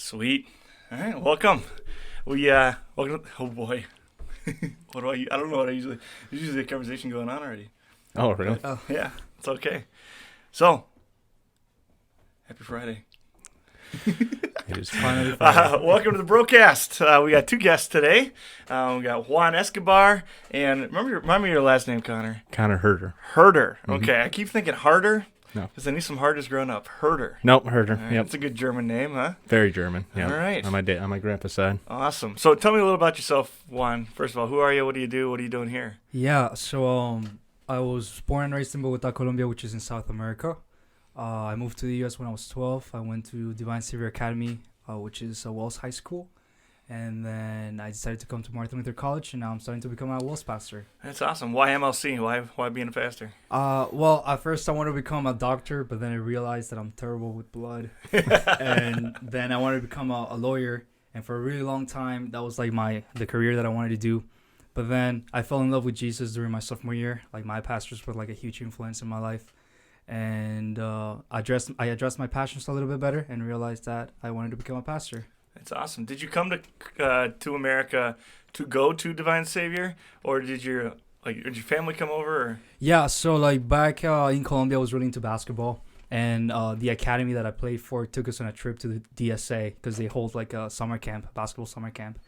Sweet. All right, welcome. Welcome. Oh boy, what do I don't know what I usually. There's usually a conversation going on already. Oh, really? But, yeah, it's okay. So, happy Friday. It is finally Friday. Welcome to the BroCast. We got two guests today. We got Juan Escobar and remind me your last name, Connor. Connor Herder. Herder. Okay, I keep thinking harder. No. Because I knew some Herders growing up. Herder. Nope, Herder. Right, Yep. That's a good German name, huh? Very German. Yep. All right. On my grandpa's side. Awesome. So tell me a little about yourself, Juan. First of all, who are you? What do you do? What are you doing here? Yeah, so I was born and raised in Bogota, Colombia, which is in South America. I moved to the U.S. when I was 12. I went to Divine Savior Academy, which is a Wells High School. And then I decided to come to Martin Luther College, and now I'm starting to become a Wells pastor. That's awesome. Why MLC? Why being a pastor? Well, at first I wanted to become a doctor, but then I realized that I'm terrible with blood. And then I wanted to become a lawyer. And for a really long time, that was like the career that I wanted to do. But then I fell in love with Jesus during my sophomore year. Like, my pastors were like a huge influence in my life. And I addressed my passions a little bit better and realized that I wanted to become a pastor. That's awesome. Did you come to America to go to Divine Savior, or did your family come over? Or? Yeah, so like back in Colombia, I was really into basketball, and the academy that I played for took us on a trip to the DSA because they hold like a basketball summer camp.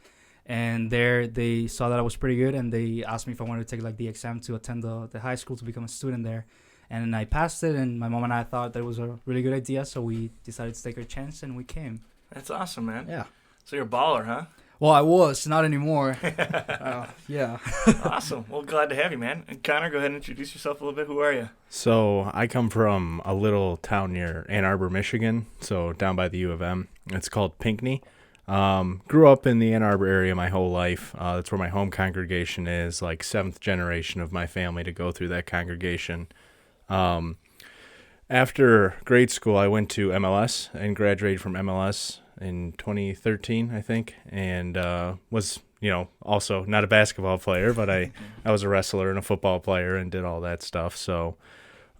And there they saw that I was pretty good, and they asked me if I wanted to take like the exam to attend the high school to become a student there. And I passed it, and my mom and I thought that it was a really good idea, so we decided to take our chance, and we came. That's awesome, man. Yeah. So you're a baller, huh? Well, I was, not anymore. Yeah. Awesome. Well, glad to have you, man. And Connor, go ahead and introduce yourself a little bit. Who are you? So I come from a little town near Ann Arbor, Michigan, so down by the U of M. It's called Pinckney. Grew up in the Ann Arbor area my whole life. That's where my home congregation is, like seventh generation of my family to go through that congregation. After grade school, I went to MLS and graduated from MLS in 2013, I think, and was, also not a basketball player, but I was a wrestler and a football player and did all that stuff. So,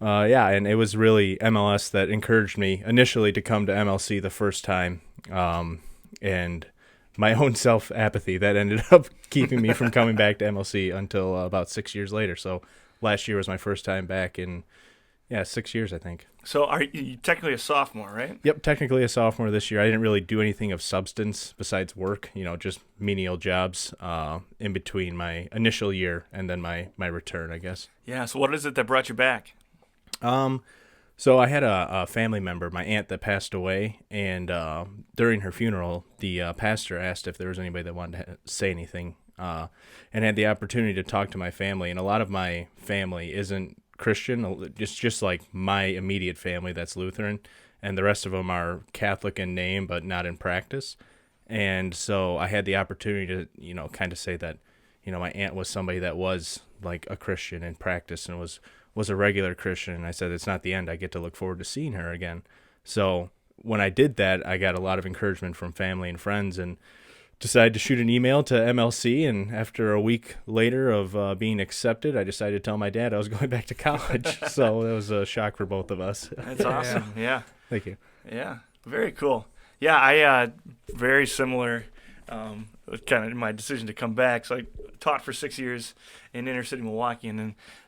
and it was really MLS that encouraged me initially to come to MLC the first time, and my own self-apathy that ended up keeping me from coming back to MLC until about 6 years later. So last year was my first time back in 6 years, I think. So are you technically a sophomore, right? Yep, technically a sophomore this year. I didn't really do anything of substance besides work, just menial jobs in between my initial year and then my return, I guess. Yeah, so what is it that brought you back? So I had a family member, my aunt, that passed away, and during her funeral, the pastor asked if there was anybody that wanted to say anything, and had the opportunity to talk to my family. And a lot of my family isn't Christian. It's just like my immediate family that's Lutheran, and the rest of them are Catholic in name but not in practice. And so I had the opportunity to kind of say that my aunt was somebody that was like a Christian in practice and was a regular Christian. And I said, it's not the end. I get to look forward to seeing her again. So when I did that, I got a lot of encouragement from family and friends, and decided to shoot an email to MLC, and after a week later of being accepted, I decided to tell my dad I was going back to college. So that was a shock for both of us. That's awesome. Yeah. Thank you. Yeah. Very cool. Yeah, I very similar kind of my decision to come back. So I taught for 6 years in inner city Milwaukee, and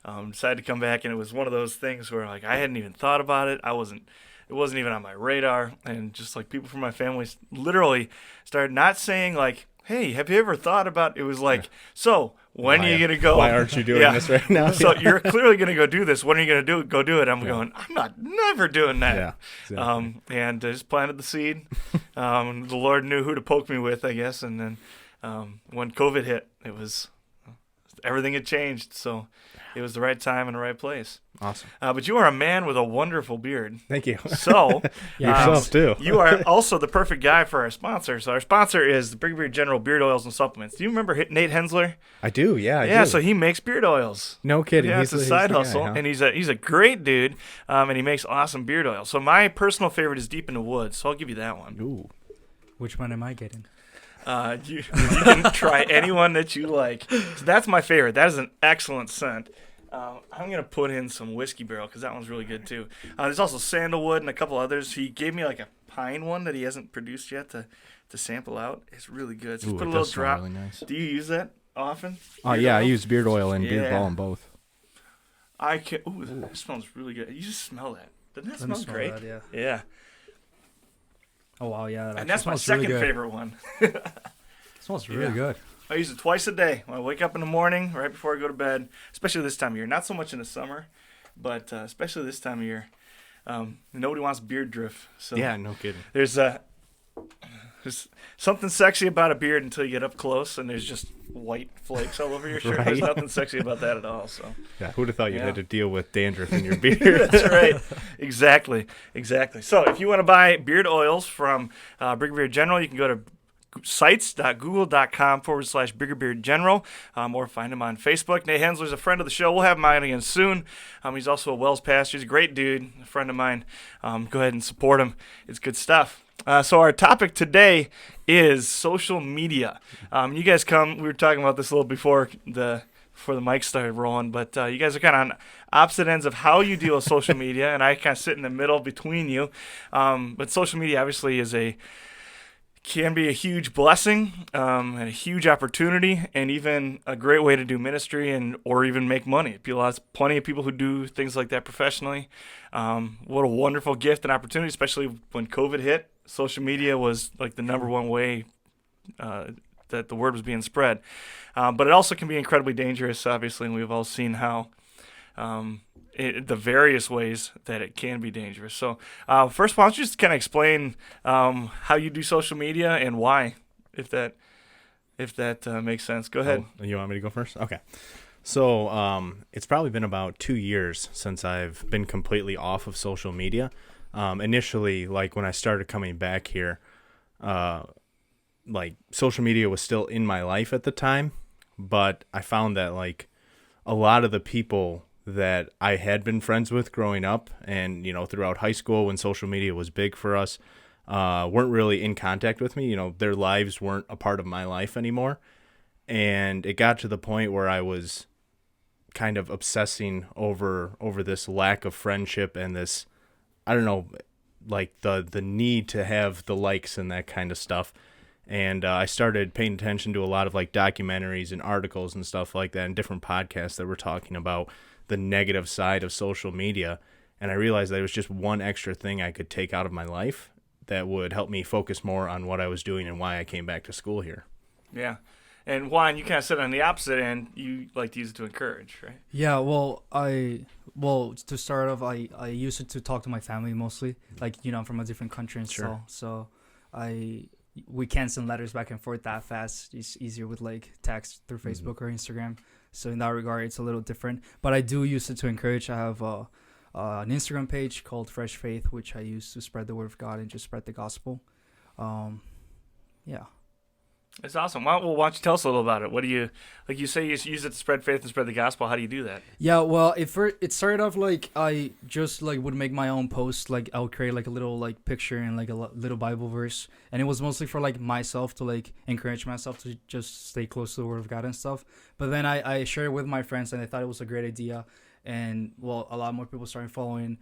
then decided to come back, and it was one of those things where like I hadn't even thought about it. It wasn't even on my radar, and just like people from my family literally started not saying like, hey, have you ever thought about, it was like, so when are you going to go? Why aren't you doing this right now? So you're clearly going to go do this. When are you going to go do it? I'm going, I'm never doing that. Yeah, exactly. And I just planted the seed. The Lord knew who to poke me with, I guess. And then when COVID hit, everything had changed. So it was the right time and the right place. Awesome. But you are a man with a wonderful beard. Thank you. So yourself too. You are also the perfect guy for our sponsor. So our sponsor is the Brigadier General Beard Oils and Supplements. Do you remember Nate Hensler? I do. Yeah. I do. So he makes beard oils. No kidding. Yeah, it's a side hustle, guy, huh? and he's a great dude, and he makes awesome beard oil. So my personal favorite is Deep in the Woods. So I'll give you that one. Ooh. Which one am I getting? You can try anyone that you like. So that's my favorite. That is an excellent scent. I'm going to put in some Whiskey Barrel because that one's really good too. There's also Sandalwood and a couple others. He gave me like a pine one that he hasn't produced yet to sample out. It's really good. So just Ooh, put a it little does smell drop. really nice. Do you use that often? Oh Beard yeah, I oil? use beard oil and beard Yeah. balm both. I can. Ooh, that smells really good. You just smell that. Doesn't that Let me smell smell great? that, yeah. Yeah. Oh wow, yeah. That And that's my smells really second good. favorite one. It smells really Yeah. good. I use it twice a day. When I wake up in the morning, right before I go to bed, especially this time of year. Not so much in the summer, but especially this time of year. Nobody wants beard drift. So Yeah, no kidding. there's something sexy about a beard until you get up close and there's just white flakes all over your shirt. There's Right. nothing sexy about that at all. So Yeah, who'd have thought you Yeah. had to deal with dandruff in your beard? that's right. Exactly. So if you want to buy beard oils from Bigger Beard General, you can go to sites.google.com/Bigger General, or find him on Facebook. Nate Hensler's a friend of the show. We'll have him on again soon. He's also a Wells pastor. He's a great dude, a friend of mine. Go ahead and support him. It's good stuff. So our topic today is social media. You guys we were talking about this a little before the mic started rolling, but you guys are kind of on opposite ends of how you deal with social media, and I kind of sit in the middle between you. But social media obviously can be a huge blessing, and a huge opportunity, and even a great way to do ministry or even make money. Plenty of people who do things like that professionally. What a wonderful gift and opportunity, especially when COVID hit. Social media was like the number one way that the word was being spread. But it also can be incredibly dangerous, obviously, and we've all seen how the various ways that it can be dangerous. So first, why don't you just kind of explain how you do social media and why, if that makes sense. Go ahead. Oh, you want me to go first? Okay. So it's probably been about 2 years since I've been completely off of social media. Initially, like when I started coming back here, like social media was still in my life at the time, but I found that like a lot of the people that I had been friends with growing up and, throughout high school when social media was big for us, weren't really in contact with me. Their lives weren't a part of my life anymore. And it got to the point where I was kind of obsessing over this lack of friendship and this, I don't know, like the need to have the likes and that kind of stuff. And I started paying attention to a lot of like documentaries and articles and stuff like that and different podcasts that were talking about the negative side of social media. And I realized that it was just one extra thing I could take out of my life that would help me focus more on what I was doing and why I came back to school here. Yeah. And Juan, you kind of sit on the opposite end. You like to use it to encourage, right? Yeah, well, to start off, I use it to talk to my family mostly. Like, I'm from a different country and Sure. so we can't send letters back and forth that fast. It's easier with like text through Facebook or Instagram. So in that regard, it's a little different. But I do use it to encourage. I have an Instagram page called Fresh Faith, which I use to spread the word of God and just spread the gospel. Yeah. It's awesome. Why don't you tell us a little about it? What do you, like you say you use it to spread faith and spread the gospel. How do you do that? Yeah, well, it started off like I just like would make my own post. Like I would create like a little like picture and like a little Bible verse, and it was mostly for like myself to like encourage myself to just stay close to the Word of God and stuff. But then I shared it with my friends, and they thought it was a great idea, and well, a lot more people started following.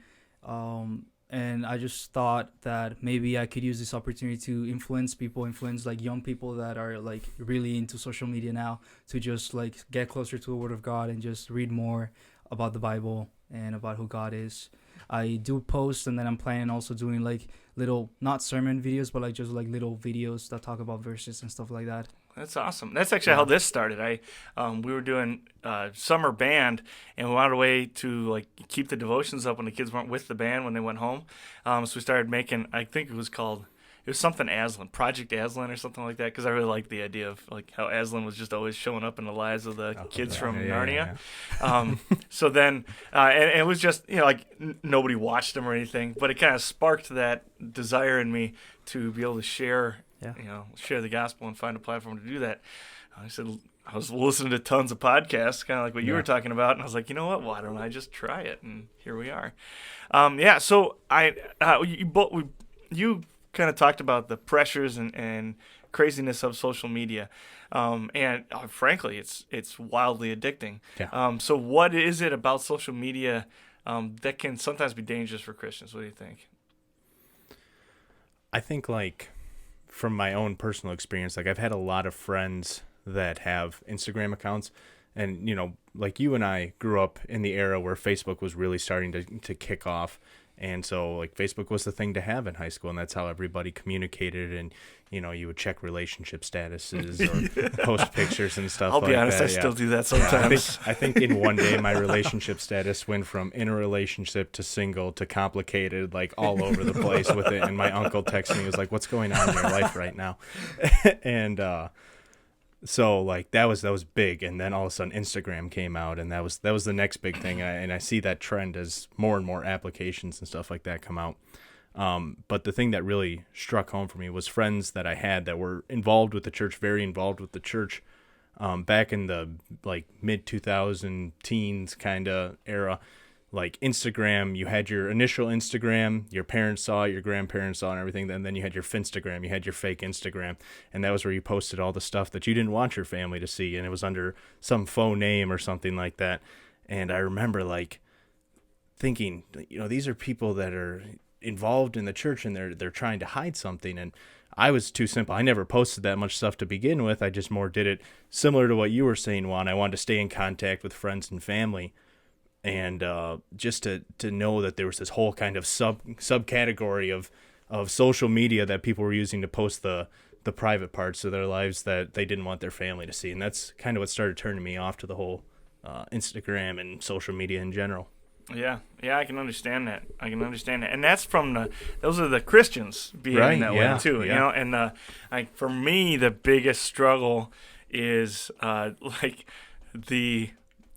And I just thought that maybe I could use this opportunity to influence like young people that are like really into social media now, to just like get closer to the Word of God and just read more about the Bible and about who God is. I do post, and then I'm planning also doing like little, not sermon videos, but like just like little videos that talk about verses and stuff like that. That's awesome. That's actually how this started. We were doing summer band, and we wanted a way to like keep the devotions up when the kids weren't with the band when they went home. So we started making, I think it was something Aslan, Project Aslan or something like that, because I really liked the idea of like how Aslan was just always showing up in the lives of the kids from Narnia. Yeah. So then, and it was just, like nobody watched them or anything, but it kind of sparked that desire in me to be able to share the gospel and find a platform to do that. I was listening to tons of podcasts, kind of like what you were talking about, and I was like, you know what? Why don't I just try it? And here we are. So you kind of talked about the pressures and craziness of social media, and frankly, it's wildly addicting. Yeah. So what is it about social media that can sometimes be dangerous for Christians? What do you think? I think like from my own personal experience, like I've had a lot of friends that have Instagram accounts, and like you and I grew up in the era where Facebook was really starting to kick off. And so like Facebook was the thing to have in high school, and that's how everybody communicated. And you would check relationship statuses or post pictures and stuff. I'll be honest, that. I still do that sometimes. I think in one day my relationship status went from in a relationship to single to complicated, like all over the place with it. And my uncle texted me, he was like, "What's going on in your life right now?" And so like that was big. And then all of a sudden Instagram came out, and that was the next big thing. And I see that trend as more and more applications and stuff like that come out. But the thing that really struck home for me was friends that I had that were involved with the church, very involved with the church, back in the like mid 2000 teens kind of era. Like Instagram, you had your initial Instagram, your parents saw it, your grandparents saw it and everything. And then you had your Finstagram, you had your fake Instagram. And that was where you posted all the stuff that you didn't want your family to see. And it was under some faux name or something like that. And I remember like thinking, these are people that are involved in the church, and they're trying to hide something. And I was too simple. I never posted that much stuff to begin with. I just more did it similar to what you were saying, Juan. I wanted to stay in contact with friends and family. And just to know that there was this whole kind of subcategory of social media that people were using to post the private parts of their lives that they didn't want their family to see. And that's kind of what started turning me off to the whole Instagram and social media in general. Yeah, I can understand that. And that's from those are the Christians behaving that way too, And for me, the biggest struggle is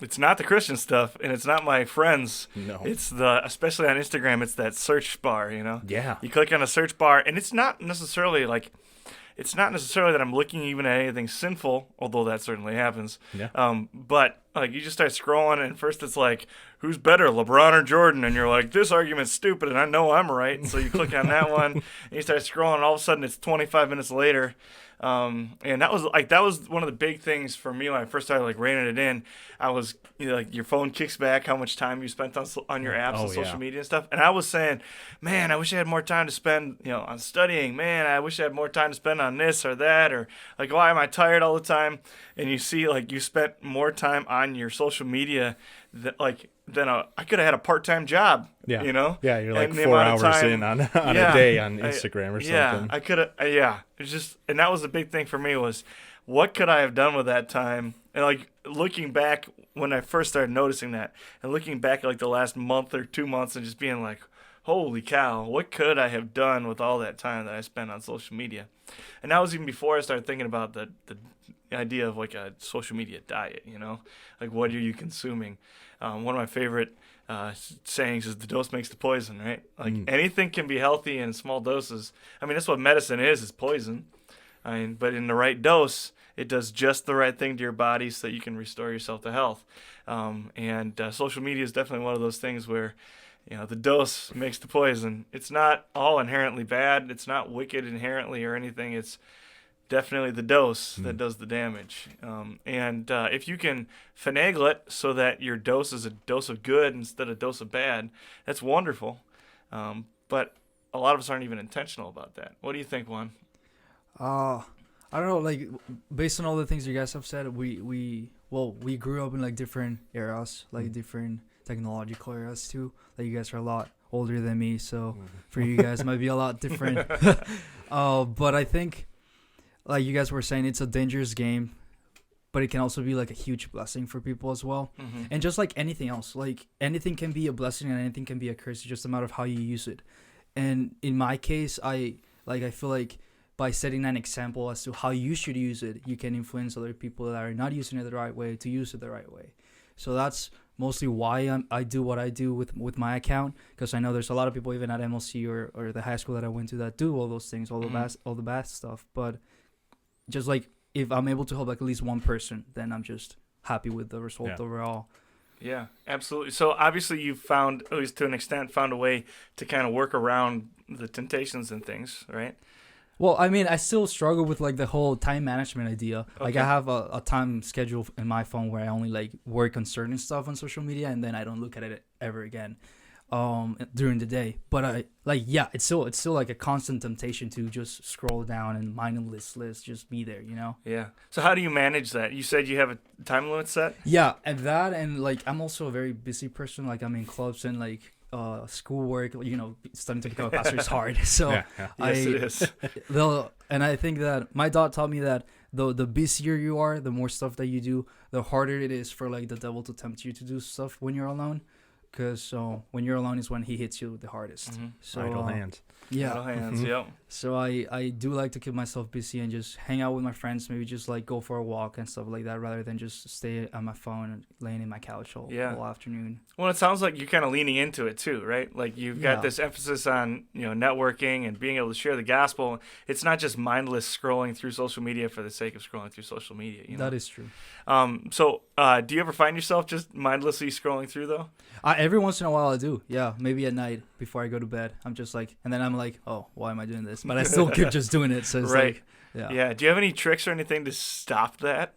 it's not the Christian stuff, and it's not my friends. No. It's especially on Instagram, it's that search bar, Yeah. You click on a search bar, and it's not necessarily that I'm looking even at anything sinful, although that certainly happens. Yeah. But like you just start scrolling, and first it's like, who's better, LeBron or Jordan? And you're like, this argument's stupid, and I know I'm right. So you click on that one, and you start scrolling, and all of a sudden it's 25 minutes later. And that was one of the big things for me when I first started reining it in. I was your phone kicks back how much time you spent on your apps and social media and stuff. And I was saying, man, I wish I had more time to spend on studying. Man, I wish I had more time to spend on this or that, or why am I tired all the time? And you see you spent more time on your social media than I could have had a part-time job. Yeah. Yeah, you're like 4 hours in on a day on Instagram or something. Yeah, I could have. It's just, and that was the big thing for me was, what could I have done with that time? And looking back when I first started noticing that, and looking back at the last month or 2 months, and just being like, holy cow, what could I have done with all that time that I spent on social media? And that was even before I started thinking about the idea of a social media diet. What are you consuming? One of my favorite sayings is the dose makes the poison, right? Anything can be healthy in small doses. I mean, that's what medicine is poison. But in the right dose, it does just the right thing to your body so that you can restore yourself to health. And social media is definitely one of those things where, the dose makes the poison. It's not all inherently bad. It's not wicked inherently or anything. It's definitely the dose that does the damage. And if you can finagle it so that your dose is a dose of good instead of a dose of bad, that's wonderful. But a lot of us aren't even intentional about that. What do you think, Juan? I don't know. Based on all the things you guys have said, we grew up in different eras, different technological eras too. You guys are a lot older than me, so for you guys it might be a lot different. But I think, you guys were saying, it's a dangerous game, but it can also be a huge blessing for people as well. Mm-hmm. And just like anything else, anything can be a blessing and anything can be a curse. It's just a matter of how you use it. And in my case, I feel like by setting an example as to how you should use it, you can influence other people that are not using it the right way to use it the right way. So that's mostly why I do what I do with my account, because I know there's a lot of people even at MLC or the high school that I went to that do all those things, all the bad stuff. But just if I'm able to help at least one person, then I'm just happy with the result overall. Yeah, absolutely. So obviously you found, at least to an extent, found a way to kind of work around the temptations and things, right? Well, I mean, I still struggle with the whole time management idea. Okay. I have a time schedule in my phone where I only work on certain stuff on social media, and then I don't look at it ever again. during the day. But it's still like a constant temptation to just scroll down and mindless just be there, you know. Yeah. So how do you manage that? You said you have a time limit set? Yeah, and like I'm also a very busy person. Like I'm in clubs and like schoolwork, you know, studying to become a pastor is hard. So Yeah. Yes, it is. and I think that my dad taught me that the busier you are, the more stuff that you do, the harder it is for like the devil to tempt you to do stuff when you're alone. Because when you're alone is when he hits you the hardest. Mm-hmm. So Idle hands. yeah. Idle hands, yep. So I do like to keep myself busy and just hang out with my friends, maybe just like go for a walk and stuff like that, rather than just stay on my phone and laying in my couch all afternoon. Well, it sounds like you're kind of leaning into it too, right? Like you've got this emphasis on, you know, networking and being able to share the gospel. It's not just mindless scrolling through social media for the sake of scrolling through social media. You know? That is true. So do you ever find yourself just mindlessly scrolling through though? Every once in a while I do. Yeah, maybe at night before I go to bed. I'm just like, and then I'm like, oh, why am I doing this? But I still keep just doing it. So it's right. like, Yeah. Do you have any tricks or anything to stop that?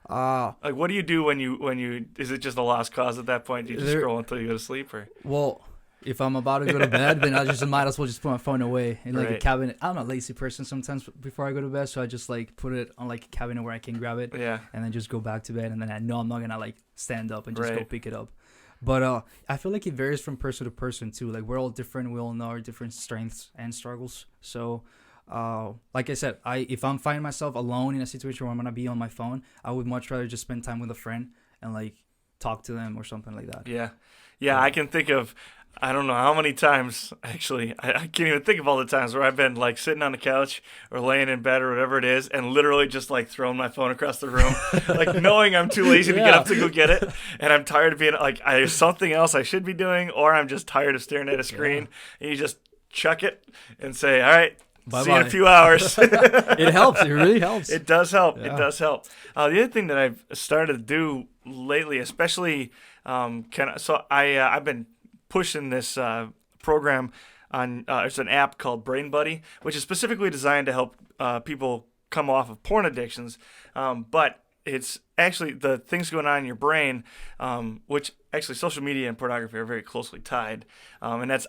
Like, what do you do when you? Is it just a lost cause at that point? Do you just scroll until you go to sleep, or? Well, if I'm about to go to bed, then I just might as well just put my phone away in like a cabinet. I'm a lazy person sometimes before I go to bed, so I just like put it on like a cabinet where I can grab it. Yeah. And then just go back to bed, and then I know I'm not gonna like stand up and just go pick it up. But I feel like it varies from person to person too. Like we're all different. We all know our different strengths and struggles. So, like I said, if I'm finding myself alone in a situation where I'm gonna be on my phone, I would much rather just spend time with a friend and like talk to them or something like that. Yeah. I can think of, I don't know how many times, actually, I can't even think of all the times where I've been like sitting on the couch or laying in bed or whatever it is and literally just like throwing my phone across the room, like knowing I'm too lazy to get up to go get it. And I'm tired of being like, there's something else I should be doing, or I'm just tired of staring at a screen. And you just chuck it and say, all right, Bye-bye. see you in a few hours. It helps. It really helps. It does help. Yeah. It does help. The other thing that I've started to do lately, especially, I've been pushing this program on. It's an app called Brain Buddy, which is specifically designed to help people come off of porn addictions. But it's actually the things going on in your brain, which actually social media and pornography are very closely tied, and that's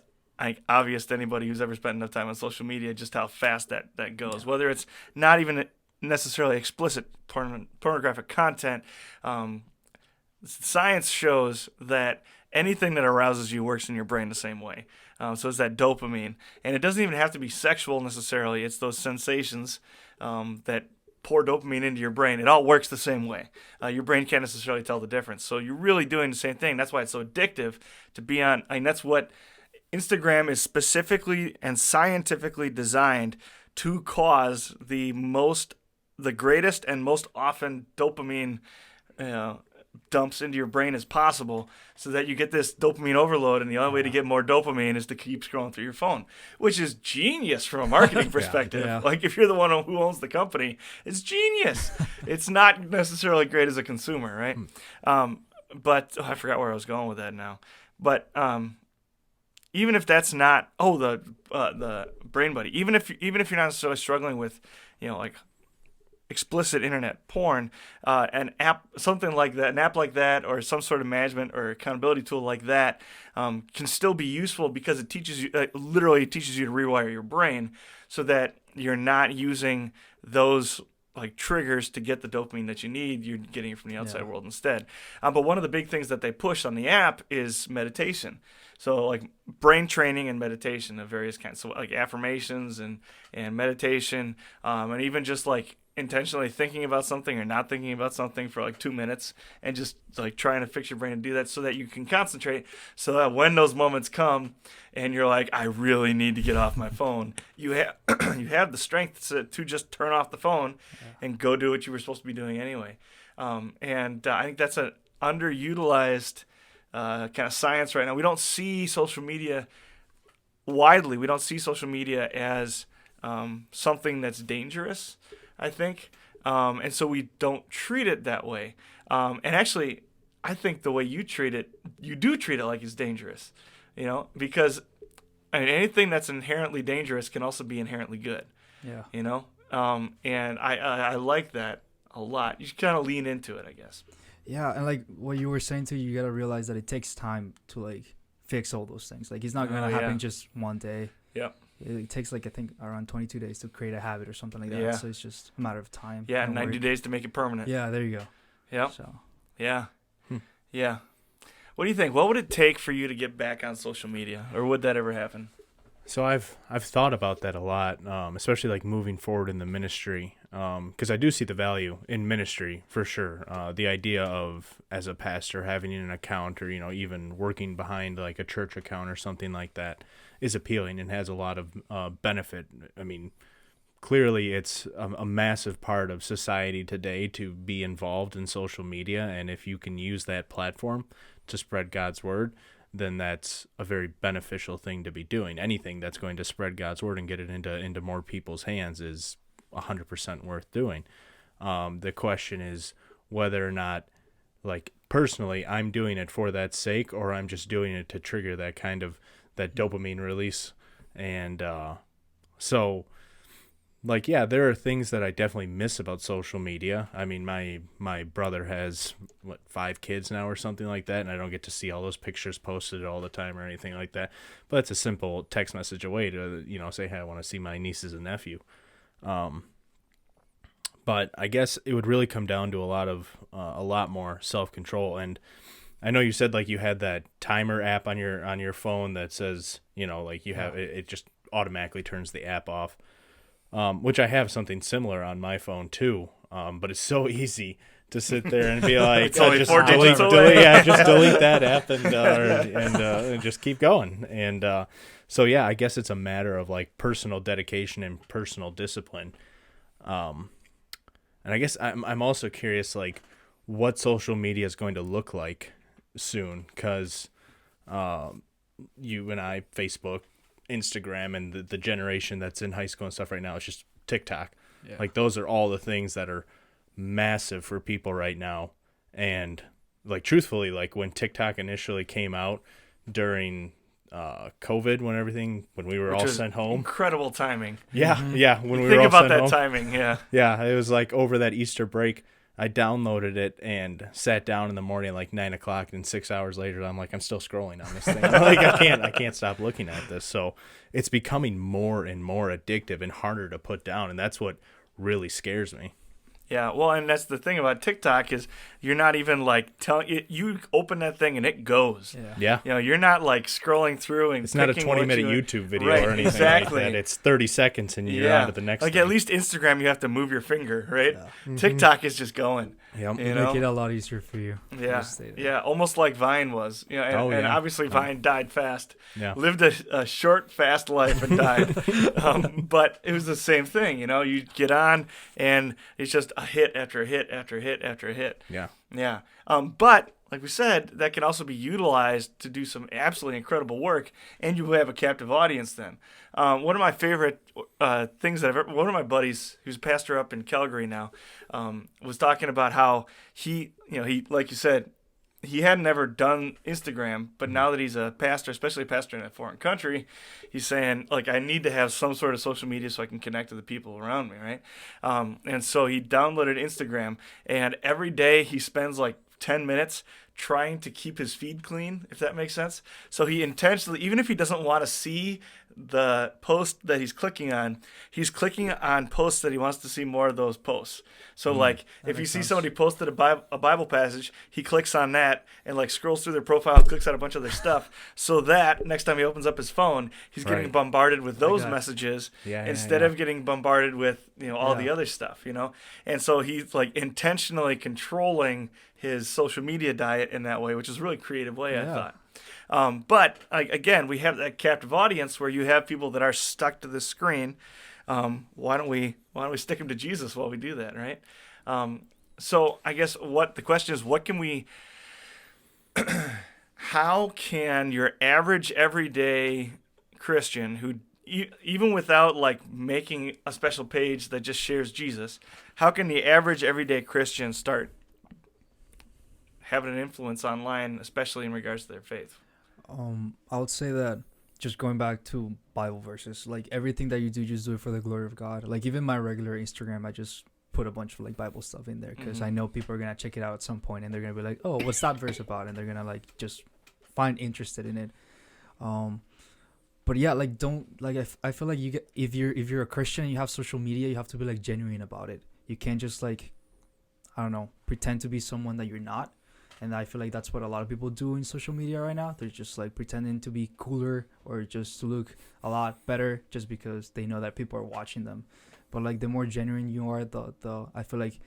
obvious to anybody who's ever spent enough time on social media just how fast that goes. Yeah. Whether it's not even necessarily explicit pornographic content, science shows that anything that arouses you works in your brain the same way. So it's that dopamine. And it doesn't even have to be sexual necessarily. It's those sensations that pour dopamine into your brain. It all works the same way. Your brain can't necessarily tell the difference. So you're really doing the same thing. That's why it's so addictive to be on. I mean, that's what Instagram is specifically and scientifically designed to cause the greatest and most often dopamine dumps into your brain as possible, so that you get this dopamine overload, and the only way to get more dopamine is to keep scrolling through your phone, which is genius from a marketing perspective. Yeah. Like if you're the one who owns the company, it's genius. It's not necessarily great as a consumer, right? But I forgot where I was going with that now. But even if that's not the Brain Buddy, even if you're not necessarily struggling with, like explicit internet porn, an app like that, or some sort of management or accountability tool like that, can still be useful because it teaches you, literally teaches you to rewire your brain so that you're not using those like triggers to get the dopamine that you need. You're getting it from the outside world instead. But one of the big things that they push on the app is meditation. So like brain training and meditation of various kinds. So like affirmations and meditation, and even just like intentionally thinking about something or not thinking about something for like 2 minutes, and just like trying to fix your brain to do that so that you can concentrate, so that when those moments come and you're like, I really need to get off my phone, you have the strength to just turn off the phone and go do what you were supposed to be doing anyway. And I think that's an underutilized kind of science right now. We don't see social media widely. We don't see social media as something that's dangerous, I think. And so we don't treat it that way. And actually, I think the way you do treat it like it's dangerous, because I mean, anything that's inherently dangerous can also be inherently good. Yeah. And I like that a lot. You should kind of lean into it, I guess. Yeah, and like what you were saying too, you gotta realize that it takes time to like fix all those things. Like, it's not going Oh, to yeah. happen just one day. Yep. It takes, like, I think around 22 days to create a habit or something like that. Yeah. So it's just a matter of time. Yeah, and 90 work. days to make it permanent. Yeah, there you go. Yep. So Yeah. Hmm. Yeah. What do you think? What would it take for you to get back on social media? Or would that ever happen? So I've thought about that a lot, especially like moving forward in the ministry, because I do see the value in ministry for sure. The idea of, as a pastor, having an account, or even working behind like a church account or something like that, is appealing and has a lot of benefit. I mean, clearly it's a massive part of society today to be involved in social media, and if you can use that platform to spread God's word, then that's a very beneficial thing to be doing. Anything that's going to spread God's word and get it into more people's hands is 100% worth doing. The question is whether or not, like, personally, I'm doing it for that sake, or I'm just doing it to trigger that dopamine release. And so, like, yeah, there are things that I definitely miss about social media. I mean, my brother has 5 kids now or something like that, and I don't get to see all those pictures posted all the time or anything like that. But it's a simple text message away to say, hey, I want to see my nieces and nephew. But I guess it would really come down to a lot more self-control. And I know you said, like, you had that timer app on your phone that says, like, you have it just automatically turns the app off. Which I have something similar on my phone too, but it's so easy to sit there and be like, It's only just 4 digits away. just delete that app and just keep going. And so yeah, I guess it's a matter of like personal dedication and personal discipline. And I guess I'm also curious, like, what social media is going to look like soon, because you and I, Facebook, Instagram, and the generation that's in high school and stuff right now, it's just TikTok. yeah. Like, those are all the things that are massive for people right now. And like, truthfully, like, when TikTok initially came out during COVID, when we were Which all was sent home. Incredible timing. Yeah, yeah. When we Think were all about sent that home. timing, yeah. Yeah, it was like over that Easter break. I downloaded it and sat down in the morning at like 9 o'clock, and 6 hours later, I'm like, I'm still scrolling on this thing. Like, I can't stop looking at this. So it's becoming more and more addictive and harder to put down, and that's what really scares me. Yeah, well, and that's the thing about TikTok is you're not even like telling it. You open that thing and it goes. Yeah. You're not like scrolling through and It's not a picking what 20-minute you- YouTube video Right, or anything exactly. like that. It's 30 seconds and you're on to the next like thing. at least Instagram, you have to move your finger, right? Yeah. TikTok is just going. Yep. You Make it know? a lot easier for you. Yeah, Just stay there. yeah, almost like Vine was. And, Oh, and yeah. obviously Vine died fast. Yeah. Lived a short, fast life and died. But it was the same thing, You get on and it's just a hit after a hit after a hit after a hit. Yeah. Yeah. But like we said, that can also be utilized to do some absolutely incredible work, and you have a captive audience then. One of my favorite things one of my buddies, who's a pastor up in Calgary now, was talking about how he, like you said, he hadn't ever done Instagram, but now that he's a pastor, especially a pastor in a foreign country, he's saying, like, I need to have some sort of social media so I can connect to the people around me, right? And so he downloaded Instagram, and every day he spends like 10 minutes trying to keep his feed clean, if that makes sense. So he intentionally, even if he doesn't want to see the post that he's clicking on posts that he wants to see more of those posts. So like, if you see somebody posted a Bible passage, he clicks on that and like scrolls through their profile, clicks on a bunch of their stuff, so that next time he opens up his phone, he's getting Right. bombarded with those God. messages Yeah, instead yeah. of getting bombarded with all the Yeah. other stuff. And so he's like intentionally controlling his social media diet in that way, which is a really creative way, I Yeah. thought. But again, we have that captive audience where you have people that are stuck to the screen. Why don't we stick them to Jesus while we do that, right? So I guess the question is, what can we? How can your average everyday Christian who even without like making a special page that just shares Jesus, how can the average everyday Christian start having an influence online, especially in regards to their faith? I would say that just going back to Bible verses, like everything that you do, just do it for the glory of God. Like even my regular Instagram, I just put a bunch of like Bible stuff in there because I know people are gonna check it out at some point and they're gonna be like, oh, what's that verse about? And they're gonna like just find interested in it. But yeah, like don't like I feel like you get if you're a Christian and you have social media, you have to be like genuine about it. You can't just like, I don't know, pretend to be someone that you're not. And I feel like that's what a lot of people do in social media right now. They're just like pretending to be cooler or just to look a lot better just because they know that people are watching them. But like the more genuine you are, the I feel like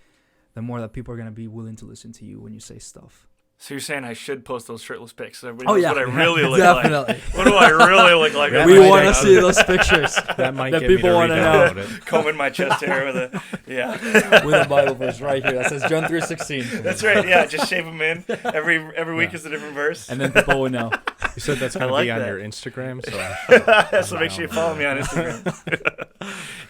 the more that people are gonna be willing to listen to you when you say stuff. So you're saying I should post those shirtless pics so everybody Oh knows yeah, what I really look definitely. like. What do I really look like? That We might want to actually- see those pictures That might that get me people to want to know. re-download it. Combing my chest hair with a yeah. with a Bible verse right here that says John 3:16. That's right. Yeah, just shave them in. Every week is a different verse. And then people will know. You said that's I going to like be on that. your Instagram, so So make sure you follow me on Instagram.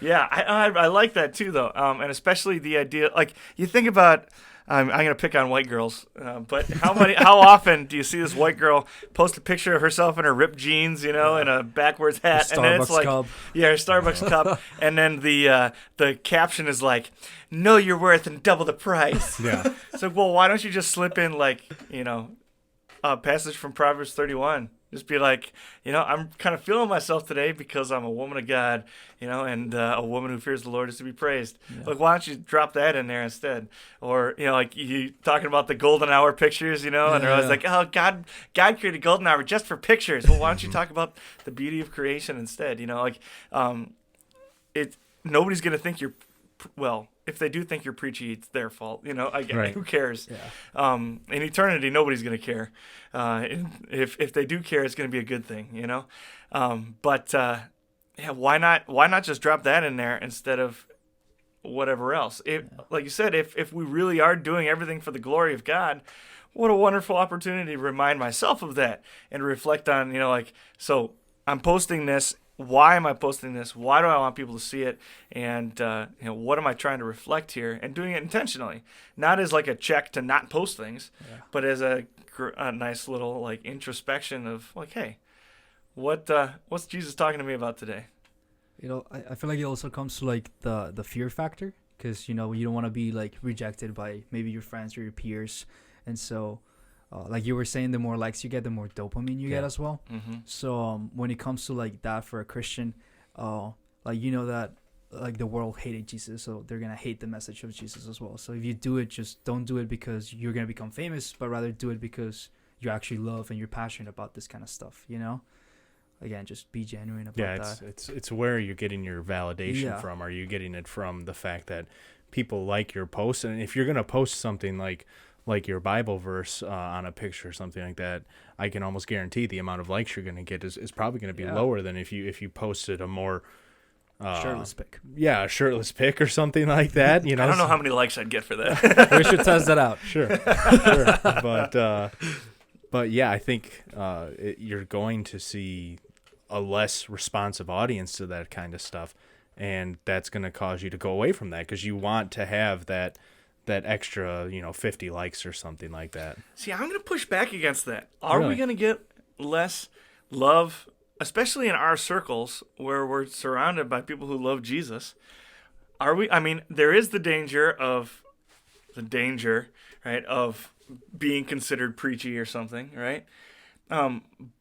Yeah, I like that too, though, and especially the idea. Like you think about, I'm gonna pick on white girls, but how often do you see this white girl post a picture of herself in her ripped jeans, and a backwards hat, and then it's Starbucks like, cup. yeah, her Starbucks cup, and then the caption is like, "Know your worth and double the price." yeah. So, well, why don't you just slip in like, a passage from Proverbs 31? Just be like, I'm kind of feeling myself today because I'm a woman of God, and a woman who fears the Lord is to be praised. Yeah. Like, why don't you drop that in there instead? Or, like you talking about the golden hour pictures, and they're always Yeah. like, oh, God created golden hour just for pictures. Well, why don't you talk about the beauty of creation instead? Nobody's going to think you're, well, if they do think you're preachy, it's their fault. Right. Who cares? Yeah. In eternity, nobody's going to care. If they do care, it's going to be a good thing, yeah, why not just drop that in there instead of whatever else? Like you said, if we really are doing everything for the glory of God, what a wonderful opportunity to remind myself of that and reflect on, so I'm posting this. Why am I posting this? Why do I want people to see it? And what am I trying to reflect here? And doing it intentionally, not as like a check to not post things, but as a nice little like introspection of like, hey, what's Jesus talking to me about today? I feel like it also comes to like the fear factor because you don't want to be like rejected by maybe your friends or your peers, and so like you were saying, the more likes you get, the more dopamine you get as well. Mm-hmm. So when it comes to like that for a Christian, like that like the world hated Jesus, so they're gonna hate the message of Jesus as well. So if you do it, just don't do it because you're gonna become famous, but rather do it because you actually love and you're passionate about this kind of stuff. Again, just be genuine about that. It's where you're getting your validation Yeah. from. Are you getting it from the fact that people like your post? And if you're gonna post something like your Bible verse on a picture or something like that, I can almost guarantee the amount of likes you're gonna get is probably gonna be lower than if you posted a more Shirtless pic. Yeah, a shirtless pic or something like that. I don't know how many likes I'd get for that. We should test that out. Sure. But yeah, I think you're going to see a less responsive audience to that kind of stuff, and that's going to cause you to go away from that because you want to have that extra 50 likes or something like that. See, I'm going to push back against that. Are we Really? going to get less love, especially in our circles where we're surrounded by people who love Jesus? Are we? I mean, there is the danger, right, of being considered preachy or something, right?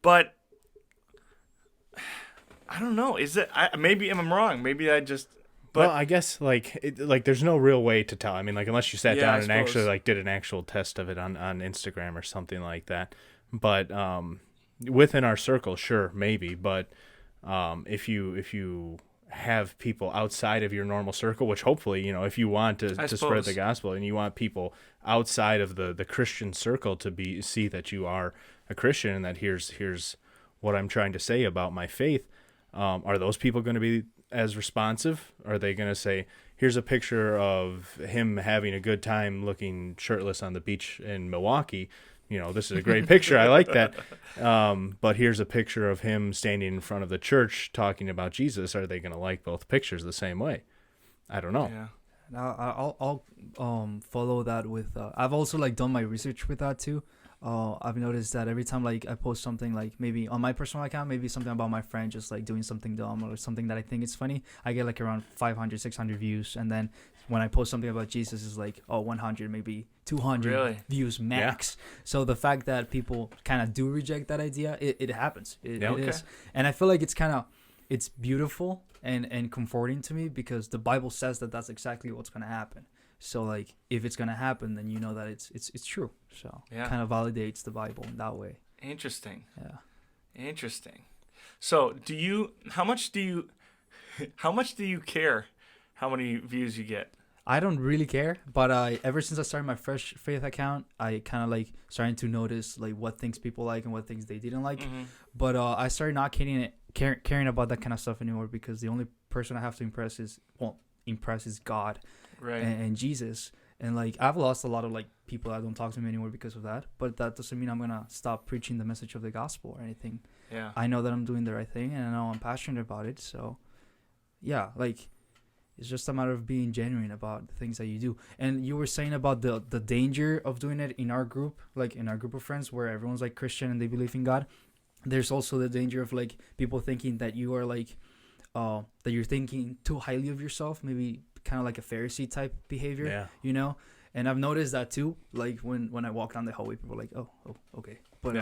But I don't know. Is it? Maybe I'm wrong. Maybe I just. But Well, I guess there's no real way to tell. I mean, unless you sat Yeah, I down and actually suppose. did an actual test of it on Instagram or something like that. But within our circle, sure, maybe. But if you have people outside of your normal circle, which hopefully, if you want to spread suppose. the gospel and you want people outside of the Christian circle to see that you are a Christian and that here's what I'm trying to say about my faith, are those people going to be as responsive? Are they going to say, here's a picture of him having a good time looking shirtless on the beach in Milwaukee? This is a great picture. I like that. But here's a picture of him standing in front of the church talking about Jesus. Are they going to like both pictures the same way? I don't know. yeah. Now I'll follow that with. I've also done my research with that too. I've noticed that every time like I post something like maybe on my personal account, maybe something about my friend just like doing something dumb or something that I think is funny, I get like around 500, 600 views. And then when I post something about Jesus, it's like, 100, maybe 200 Really? views max. So the fact that people kind of do reject that idea, it happens. It is. And I feel like it's beautiful and comforting to me because the Bible says that that's exactly what's going to happen. So like if it's gonna happen, then you know that it's true. So it kind of validates the Bible in that way. Interesting. Yeah. Interesting. So how much do you care how many views you get? I don't really care, but ever since I started my Fresh Faith account, I kind of like starting to notice like what things people like and what things they didn't like. Mm-hmm. But I started not caring about that kind of stuff anymore because the only person I have to impress is God. Right. And Jesus. And like I've lost a lot of like people that don't talk to me anymore because of that, but that doesn't mean I'm gonna stop preaching the message of the gospel or anything. Yeah. I know that I'm doing the right thing and I know I'm passionate about it. So yeah, like it's just a matter of being genuine about the things that you do. And you were saying about the danger of doing it in our group, like in our group of friends where everyone's like Christian and they believe in God. There's also the danger of like people thinking that you are like that you're thinking too highly of yourself, maybe kind of like a Pharisee type behavior, you know. And I've noticed that too, like when I walk down the hallway, people are like, oh okay, but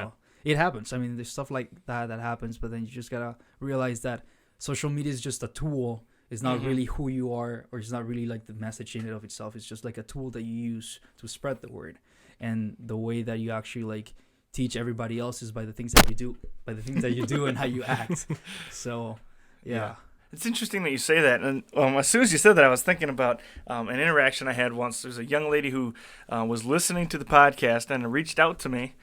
it happens. I mean, there's stuff like that happens, but then you just gotta realize that social media is just a tool. It's not really who you are, or it's not really like the message in and of itself. It's just like a tool that you use to spread the word. And the way that you actually like teach everybody else is by the things that you do, and how you act. So yeah. It's interesting that you say that. And as soon as you said that, I was thinking about an interaction I had once. There's a young lady who was listening to the podcast and reached out to me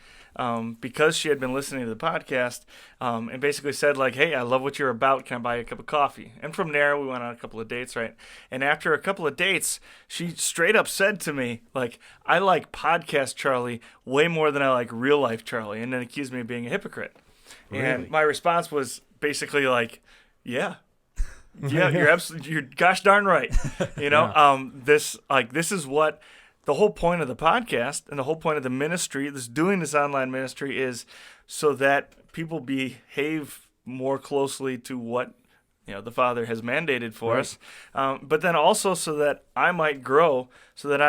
because she had been listening to the podcast and basically said, like, hey, I love what you're about. Can I buy you a cup of coffee? And from there, we went on a couple of dates, right? And after a couple of dates, she straight up said to me, like, I like podcast Charlie way more than I like real life Charlie, and then accused me of being a hypryptic. Really? And my response was basically like, yeah, you're gosh darn right. You know, this is what the whole point of the podcast and the whole point of the ministry, doing this online ministry, is so that people behave more closely to what the Father has mandated for us, but then also so that I might grow, so that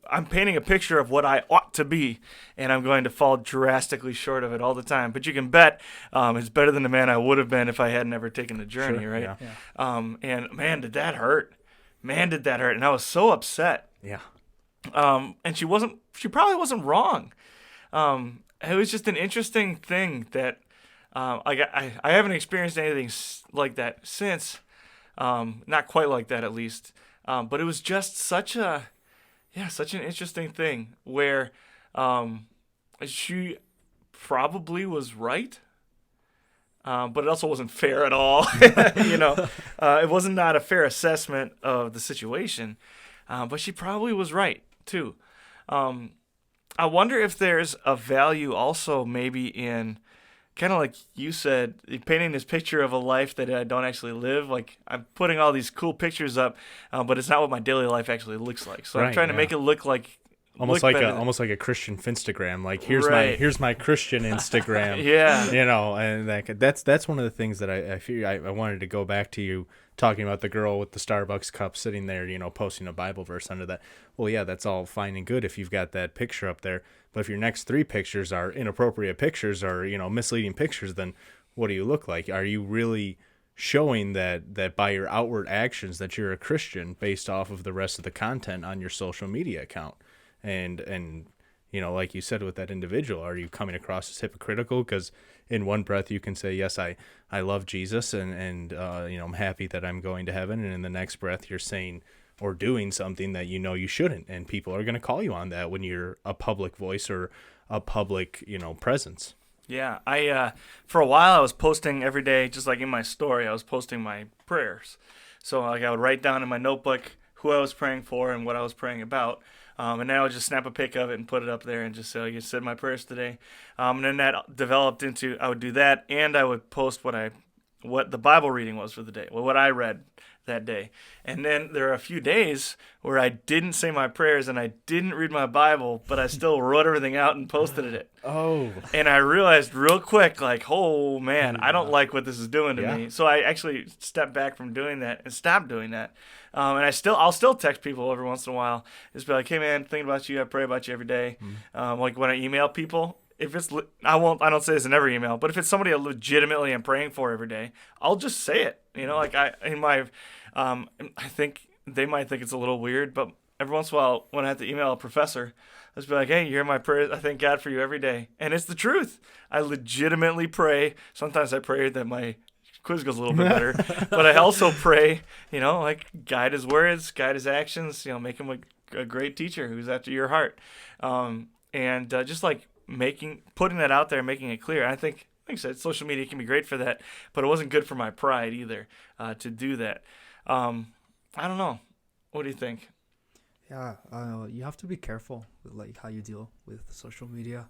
I'm painting a picture of what I ought to be, and I'm going to fall drastically short of it all the time. But you can bet it's better than the man I would have been if I had never taken the journey, right? Yeah. And man, did that hurt. And I was so upset. Yeah. And she probably wasn't wrong. It was just an interesting thing that I haven't experienced anything like that since, not quite like that at least. But it was just such an interesting thing where she probably was right, but it also wasn't fair at all. It wasn't not a fair assessment of the situation, but she probably was right too. I wonder if there's a value also maybe in, kind of like you said, painting this picture of a life that I don't actually live. Like, I'm putting all these cool pictures up, but it's not what my daily life actually looks like. So I'm trying to make it look like almost like a Christian Finstagram. Like, here's my Christian Instagram. Yeah, and that's one of the things that I feel I wanted to go back to you talking about the girl with the Starbucks cup sitting there, posting a Bible verse under that. Well, yeah, that's all fine and good if you've got that picture up there. But if your next 3 pictures are inappropriate pictures or, misleading pictures, then what do you look like? Are you really showing that by your outward actions that you're a Christian based off of the rest of the content on your social media account? And like you said with that individual, are you coming across as hypocritical? Because in one breath you can say, yes, I love Jesus and I'm happy that I'm going to heaven. And in the next breath you're saying or doing something that you shouldn't. And people are going to call you on that when you're a public voice or a public, presence. Yeah. I for a while I was posting every day, just like in my story, I was posting my prayers. So like I would write down in my notebook who I was praying for and what I was praying about. And then I would just snap a pic of it and put it up there and just say, I said my prayers today. And then that developed into, I would do that, and I would post what the Bible reading was for the day, what I read that day. And then there are a few days where I didn't say my prayers and I didn't read my Bible, but I still wrote everything out and posted it. Oh. And I realized real quick, like, oh man, I don't like what this is doing to me. So I actually stepped back from doing that and stopped doing that. And I'll still text people every once in a while. Just be like, hey man, thinking about you. I pray about you every day. Like when I email people, if it's I don't say this in every email, but if it's somebody I legitimately am praying for every day, I'll just say it. Like I think they might think it's a little weird, but every once in a while when I have to email a professor, I'll just be like, hey, you hear my prayers? I thank God for you every day. And it's the truth. I legitimately pray. Sometimes I pray that my quiz goes a little bit better, but I also pray, like guide his words, guide his actions, make him a great teacher who's after your heart. And just like putting that out there, making it clear. I think, like I said, social media can be great for that, but it wasn't good for my pride either to do that. I don't know. What do you think? Yeah, you have to be careful with like how you deal with social media.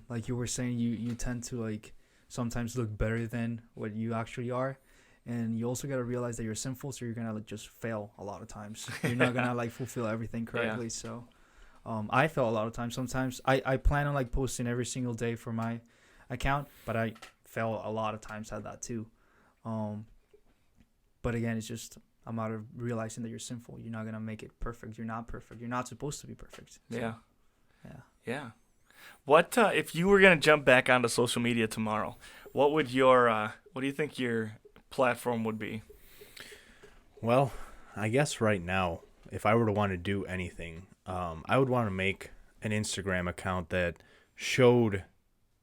Like you were saying, you tend to like sometimes look better than what you actually are, and you also got to realize that you're sinful, so you're gonna like just fail a lot of times. You're not gonna like fulfill everything correctly. So I fail a lot of times. Sometimes I plan on like posting every single day for my account, but I fail a lot of times at that too. But again, it's just a matter of realizing that you're sinful. You're not gonna make it perfect. You're not perfect. You're not supposed to be perfect. So, yeah. What if you were gonna jump back onto social media tomorrow? What do you think your platform would be? Well, I guess right now, if I were to want to do anything, I would want to make an Instagram account that showed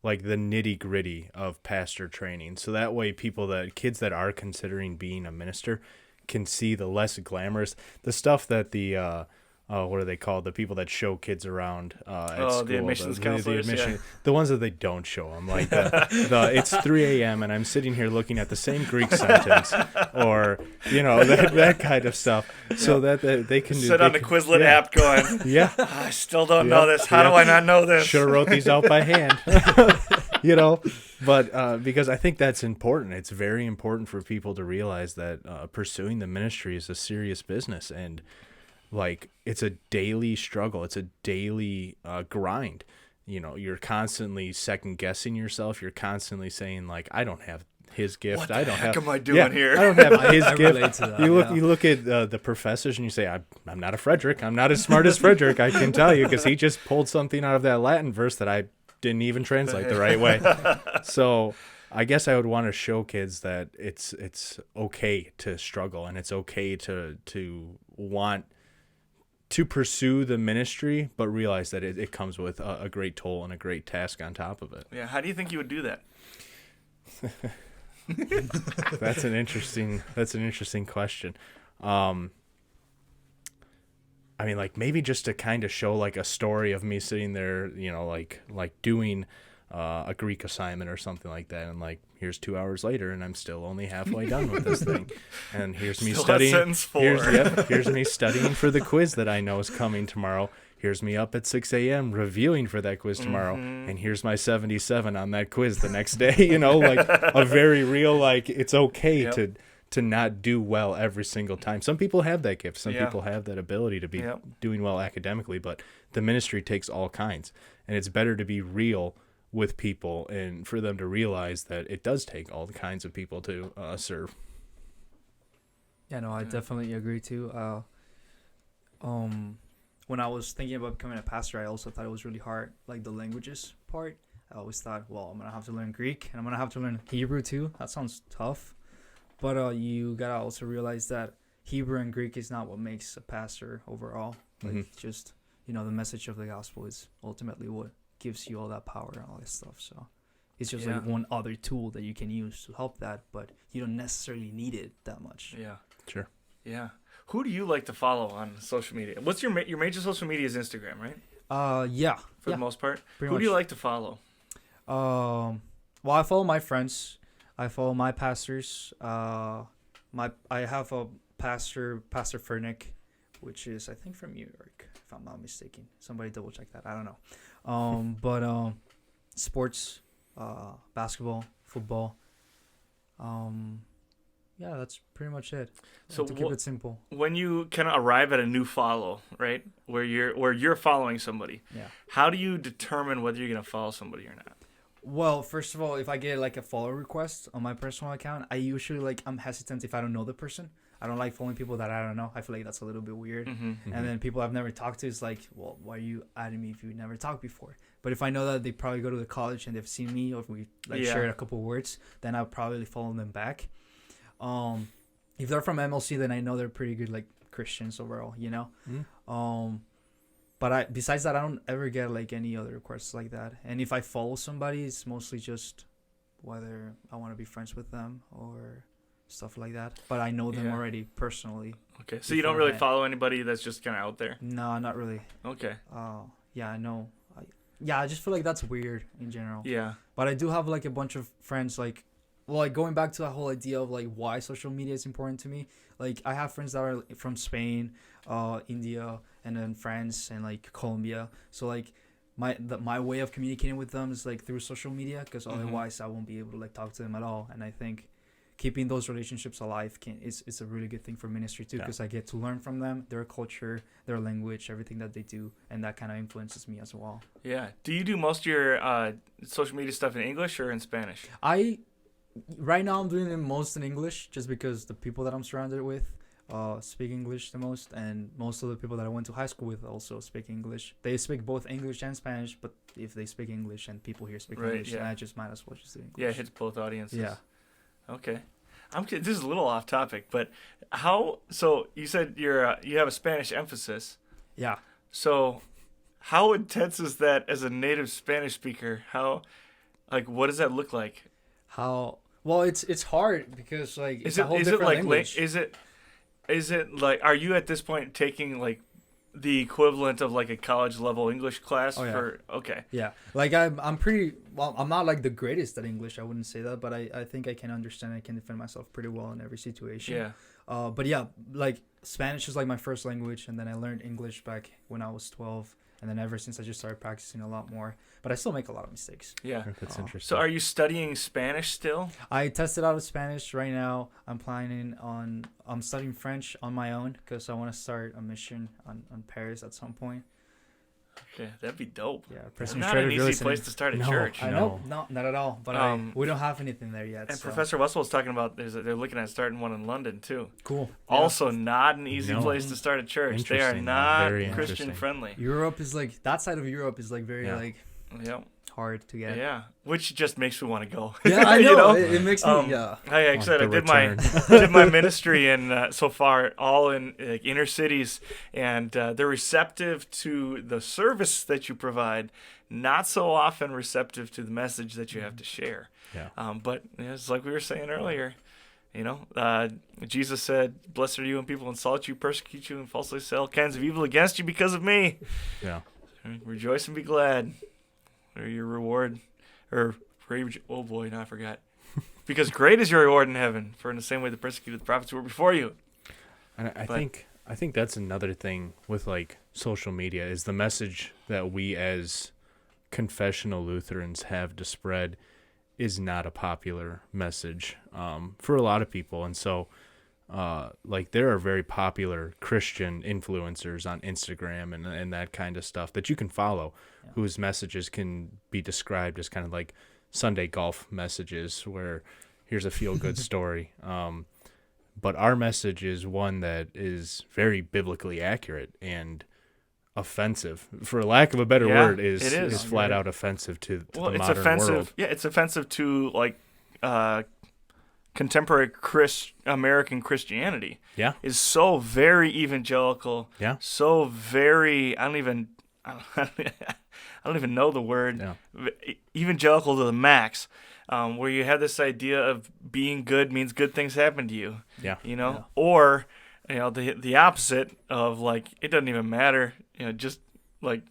like the nitty gritty of pastor training. So that way kids that are considering being a minister can see the less glamorous, the stuff that the, what are they called? The people that show kids around at school. The admissions counselors. The ones that they don't show them. Like it's 3 a.m. and I'm sitting here looking at the same Greek sentence, or that kind of stuff, so that they can sit on the Quizlet app going, I still don't know this. How do I not know this? Should have wrote these out by hand. But because I think that's important. It's very important for people to realize that pursuing the ministry is a serious business, and like it's a daily struggle. It's a daily grind. You're constantly second guessing yourself. You're constantly saying like, I don't have his gift. What the I don't heck have. am I doing here? I don't have his I gift. relate to that, You look at the professors and you say, I'm not a Frederick. I'm not as smart as Frederick. I can tell you, because he just pulled something out of that Latin verse that I didn't even translate the right way. So I guess I would want to show kids that it's okay to struggle, and it's okay to want to pursue the ministry, but realize that it comes with a great toll and a great task on top of it. Yeah. How do you think you would do that? That's an interesting question. I mean, like maybe just to kind of show like a story of me sitting there, like doing a Greek assignment or something like that, and like here's 2 hours later and I'm still only halfway done with this thing, and here's me studying. Here's me studying for the quiz that I know is coming tomorrow. Here's me up at 6 a.m. reviewing for that quiz tomorrow, and here's my 77 on that quiz the next day. Like a very real, like it's okay to not do well every single time. Some people have that gift. Some people have that ability to be doing well academically, but the ministry takes all kinds, and it's better to be real with people and for them to realize that it does take all kinds of people to serve. Yeah, no, I definitely agree too. When I was thinking about becoming a pastor, I also thought it was really hard, like the languages part. I always thought, well, I'm gonna have to learn Greek and I'm gonna have to learn Hebrew too. That sounds tough, but you gotta also realize that Hebrew and Greek is not what makes a pastor overall. Like just the message of the gospel is ultimately what gives you all that power and all this stuff. So it's just like one other tool that you can use to help that, but you don't necessarily need it that much. Yeah. Sure. Yeah. Who do you like to follow on social media? What's your major social media is Instagram, right? Yeah. For the most part. Pretty Who much. do you like to follow? Well, I follow my friends. I follow my pastors. I have a Pastor Furnick, which is I think from New York, if I'm not mistaken. Somebody double check that. I don't know. But sports, basketball, football. yeah, that's pretty much it. So To keep it simple. when you kind of arrive at a new follow, right, where you're following somebody, Yeah. how do you determine whether you're gonna follow somebody or not? Well, first of all, if I get like a follow request on my personal account, I usually I'm hesitant if I don't know the person. I don't like following people that I don't know. I feel like that's a little bit weird. Mm-hmm. And then people I've never talked to is like, well, why are you adding me if you never talked before? But if I know that they probably go to the college and they've seen me, or if we like Yeah. shared a couple of words, then I'll probably follow them back. If they're from MLC, then I know they're pretty good like Christians overall, you know. But besides that, I don't ever get like any other requests like that. And if I follow somebody, it's mostly just whether I want to be friends with them or stuff like that. But I know them Yeah. already personally. Okay, so you don't really beforehand. follow anybody that's just kind of out there. No, not really. Okay. Yeah, I know. I just feel like that's weird in general. Yeah. But I do have like a bunch of friends like going back to that whole idea of like why social media is important to me. Like I have friends that are from Spain, India, and then France and like Colombia. So like my way of communicating with them is like through social media, because otherwise I won't be able to like talk to them at all. And I think keeping those relationships alive is a really good thing for ministry too, because I get to learn from them, their culture, their language, everything that they do, and that kind of influences me as well. Yeah. Do you do most of your social media stuff in English or in Spanish? Right now I'm doing it most in English, just because the people that I'm surrounded with speak English the most, and most of the people that I went to high school with also speak English. They speak both English and Spanish, but if they speak English and people here speak English, then I just might as well just do English. Yeah, it hits both audiences. Yeah. Okay. This is a little off topic, but so you said you have a Spanish emphasis. Yeah. So how intense is that as a native Spanish speaker? What does that look like? Well, it's hard because like it's a whole is different it like language. is it like, are you at this point taking like the equivalent of like a college level English class? Okay. Yeah, like I'm pretty well. I'm not like the greatest at English. I wouldn't say that, but I think I can understand. I can defend myself pretty well in every situation. Yeah. But yeah, like Spanish is like my first language, and then I learned English back when I was 12, and then ever since I just started practicing a lot more. But I still make a lot of mistakes. Yeah. That's interesting. So are you studying Spanish still? I tested out of Spanish right now. I'm studying French on my own because I want to start a mission on Paris at some point. Okay, that'd be dope. Yeah, It's President not Schrader, an if you're easy place listening. to start a No. church. I know, no, not at all. But we don't have anything there yet. And so. Professor Wessel was talking about they're looking at starting one in London too. Cool. Also, not an easy No. place to start a church. They are Interesting. not Very Christian interesting. friendly. Europe is like that side of Europe is like very like Yeah, hard to get. yeah. Which just makes me want to go. Yeah, I know. You know? It makes me. Yeah. Like I said, I the did return. did my ministry in so far all in like inner cities, and they're receptive to the service that you provide. Not so often receptive to the message that you have to share. Yeah. But it's like we were saying earlier. You know, Jesus said, "Blessed are you when people insult you, persecute you, and falsely say all kinds of evil against you because of me. Yeah. Rejoice and be glad, or your reward, or oh boy, no, I forgot. Because great is your reward in heaven, for in the same way the persecuted the prophets who were before you." And I think that's another thing with like social media is the message that we as confessional Lutherans have to spread is not a popular message for a lot of people. And so like there are very popular Christian influencers on Instagram and that kind of stuff that you can follow, whose messages can be described as kind of like Sunday golf messages where here's a feel-good story. But our message is one that is very biblically accurate and offensive, for lack of a better word, is flat out offensive to the modern world. Yeah, it's offensive to like contemporary American Christianity. Yeah, is so very evangelical. Yeah, so very I don't even know the word. Yeah. Evangelical to the max. Where you have this idea of being good means good things happen to you. Yeah. You know, or you know the opposite of like it doesn't even matter. You know, just like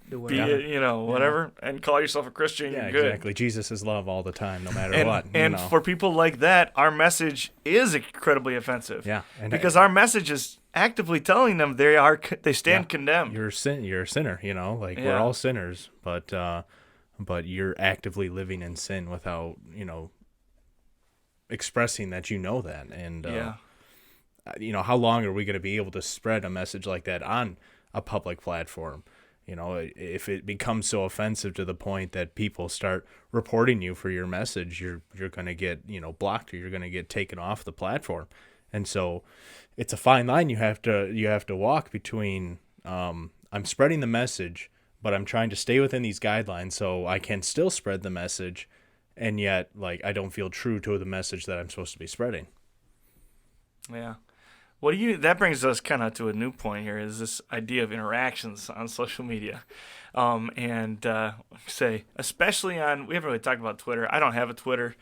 be you know whatever and call yourself a Christian. Yeah, you're good. exactly. Jesus is love all the time, no matter what. And for people like that, our message is incredibly offensive. Yeah, because our message is actively telling them they stand condemned. You're a sinner. You know, like we're all sinners, but you're actively living in sin without, you know, expressing that you know that. And Yeah. How long are we going to be able to spread a message like that on a public platform? If it becomes so offensive to the point that people start reporting you for your message, you're going to get, blocked, or you're going to get taken off the platform. And so it's a fine line you have to walk between, I'm spreading the message, but I'm trying to stay within these guidelines so I can still spread the message, and yet, like, I don't feel true to the message that I'm supposed to be spreading. Yeah. That brings us kind of to a new point here, is this idea of interactions on social media. Especially we haven't really talked about Twitter. I don't have a Twitter.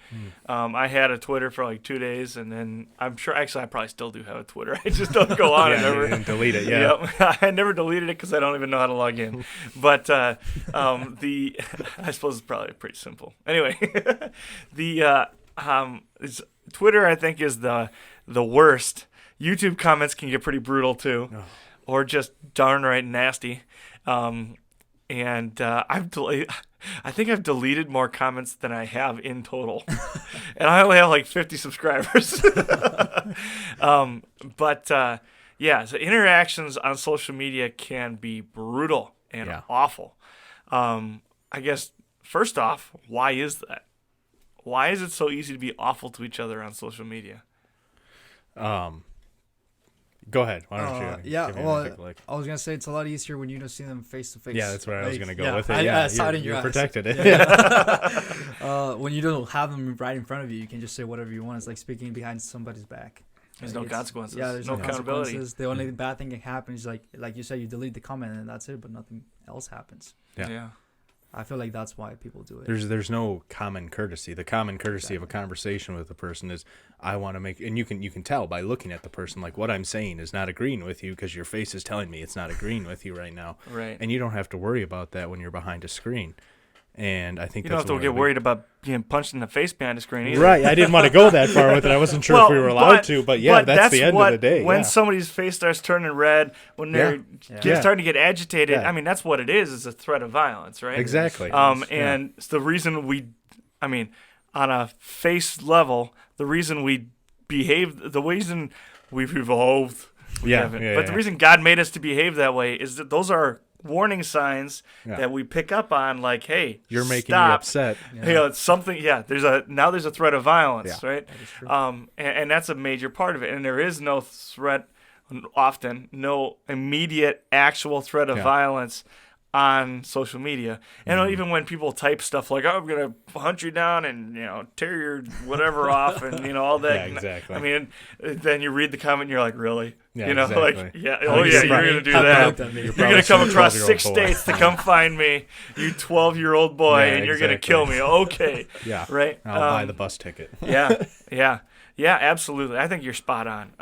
I had a Twitter for like 2 days, and then I'm sure, actually, I probably still do have a Twitter. I just don't go on it ever. And delete it, yeah. Yep. I never deleted it because I don't even know how to log in. But I suppose it's probably pretty simple. Anyway, Twitter, I think, is the worst. YouTube comments can get pretty brutal too, or just darn right nasty. I think I've deleted more comments than I have in total, and I only have like 50 subscribers. So interactions on social media can be brutal and awful. I guess first off, why is that? Why is it so easy to be awful to each other on social media? Go ahead. Why don't you? I was gonna say it's a lot easier when you don't see them face to face. Yeah, that's where I was gonna go with it. I saw it in your you're eyes. protected. When you don't have them right in front of you, you can just say whatever you want. It's like speaking behind somebody's back. There's no consequences. Yeah, there's no no accountability. consequences. The only bad thing that happens is like you said, you delete the comment and that's it, but nothing else happens. Yeah. I feel like that's why people do it. There's no common courtesy. The common courtesy of a conversation with a person is, I want to make, and you can tell by looking at the person, like, what I'm saying is not agreeing with you because your face is telling me it's not agreeing with you right now. Right. And you don't have to worry about that when you're behind a screen. And I think you don't have to get worried about being punched in the face behind a screen either. Right. I didn't want to go that far with it. I wasn't sure if we were allowed to, but that's the end of the day. When somebody's face starts turning red, when they're starting to get agitated, I mean, that's what it is a threat of violence, right? Exactly. And it's the reason on a face level, the reason we behave, the reason we've evolved, but the reason God made us to behave that way is that those are warning signs that we pick up on, like, hey, you're making stop. me upset. It's something. There's a threat of violence, right? That is true. And that's a major part of it. And there is no threat, often no immediate actual threat of violence on social media. And even when people type stuff like, "Oh, I'm gonna hunt you down and tear your whatever off," and all that. Yeah, exactly. I mean, then you read the comment and you're like, really? Yeah, exactly. You're probably- gonna do that. You're gonna come across 6 states to come find me, you 12-year-old boy, and you're gonna kill me. Okay. Yeah. Right. I'll buy the bus ticket. Yeah, absolutely. I think you're spot on.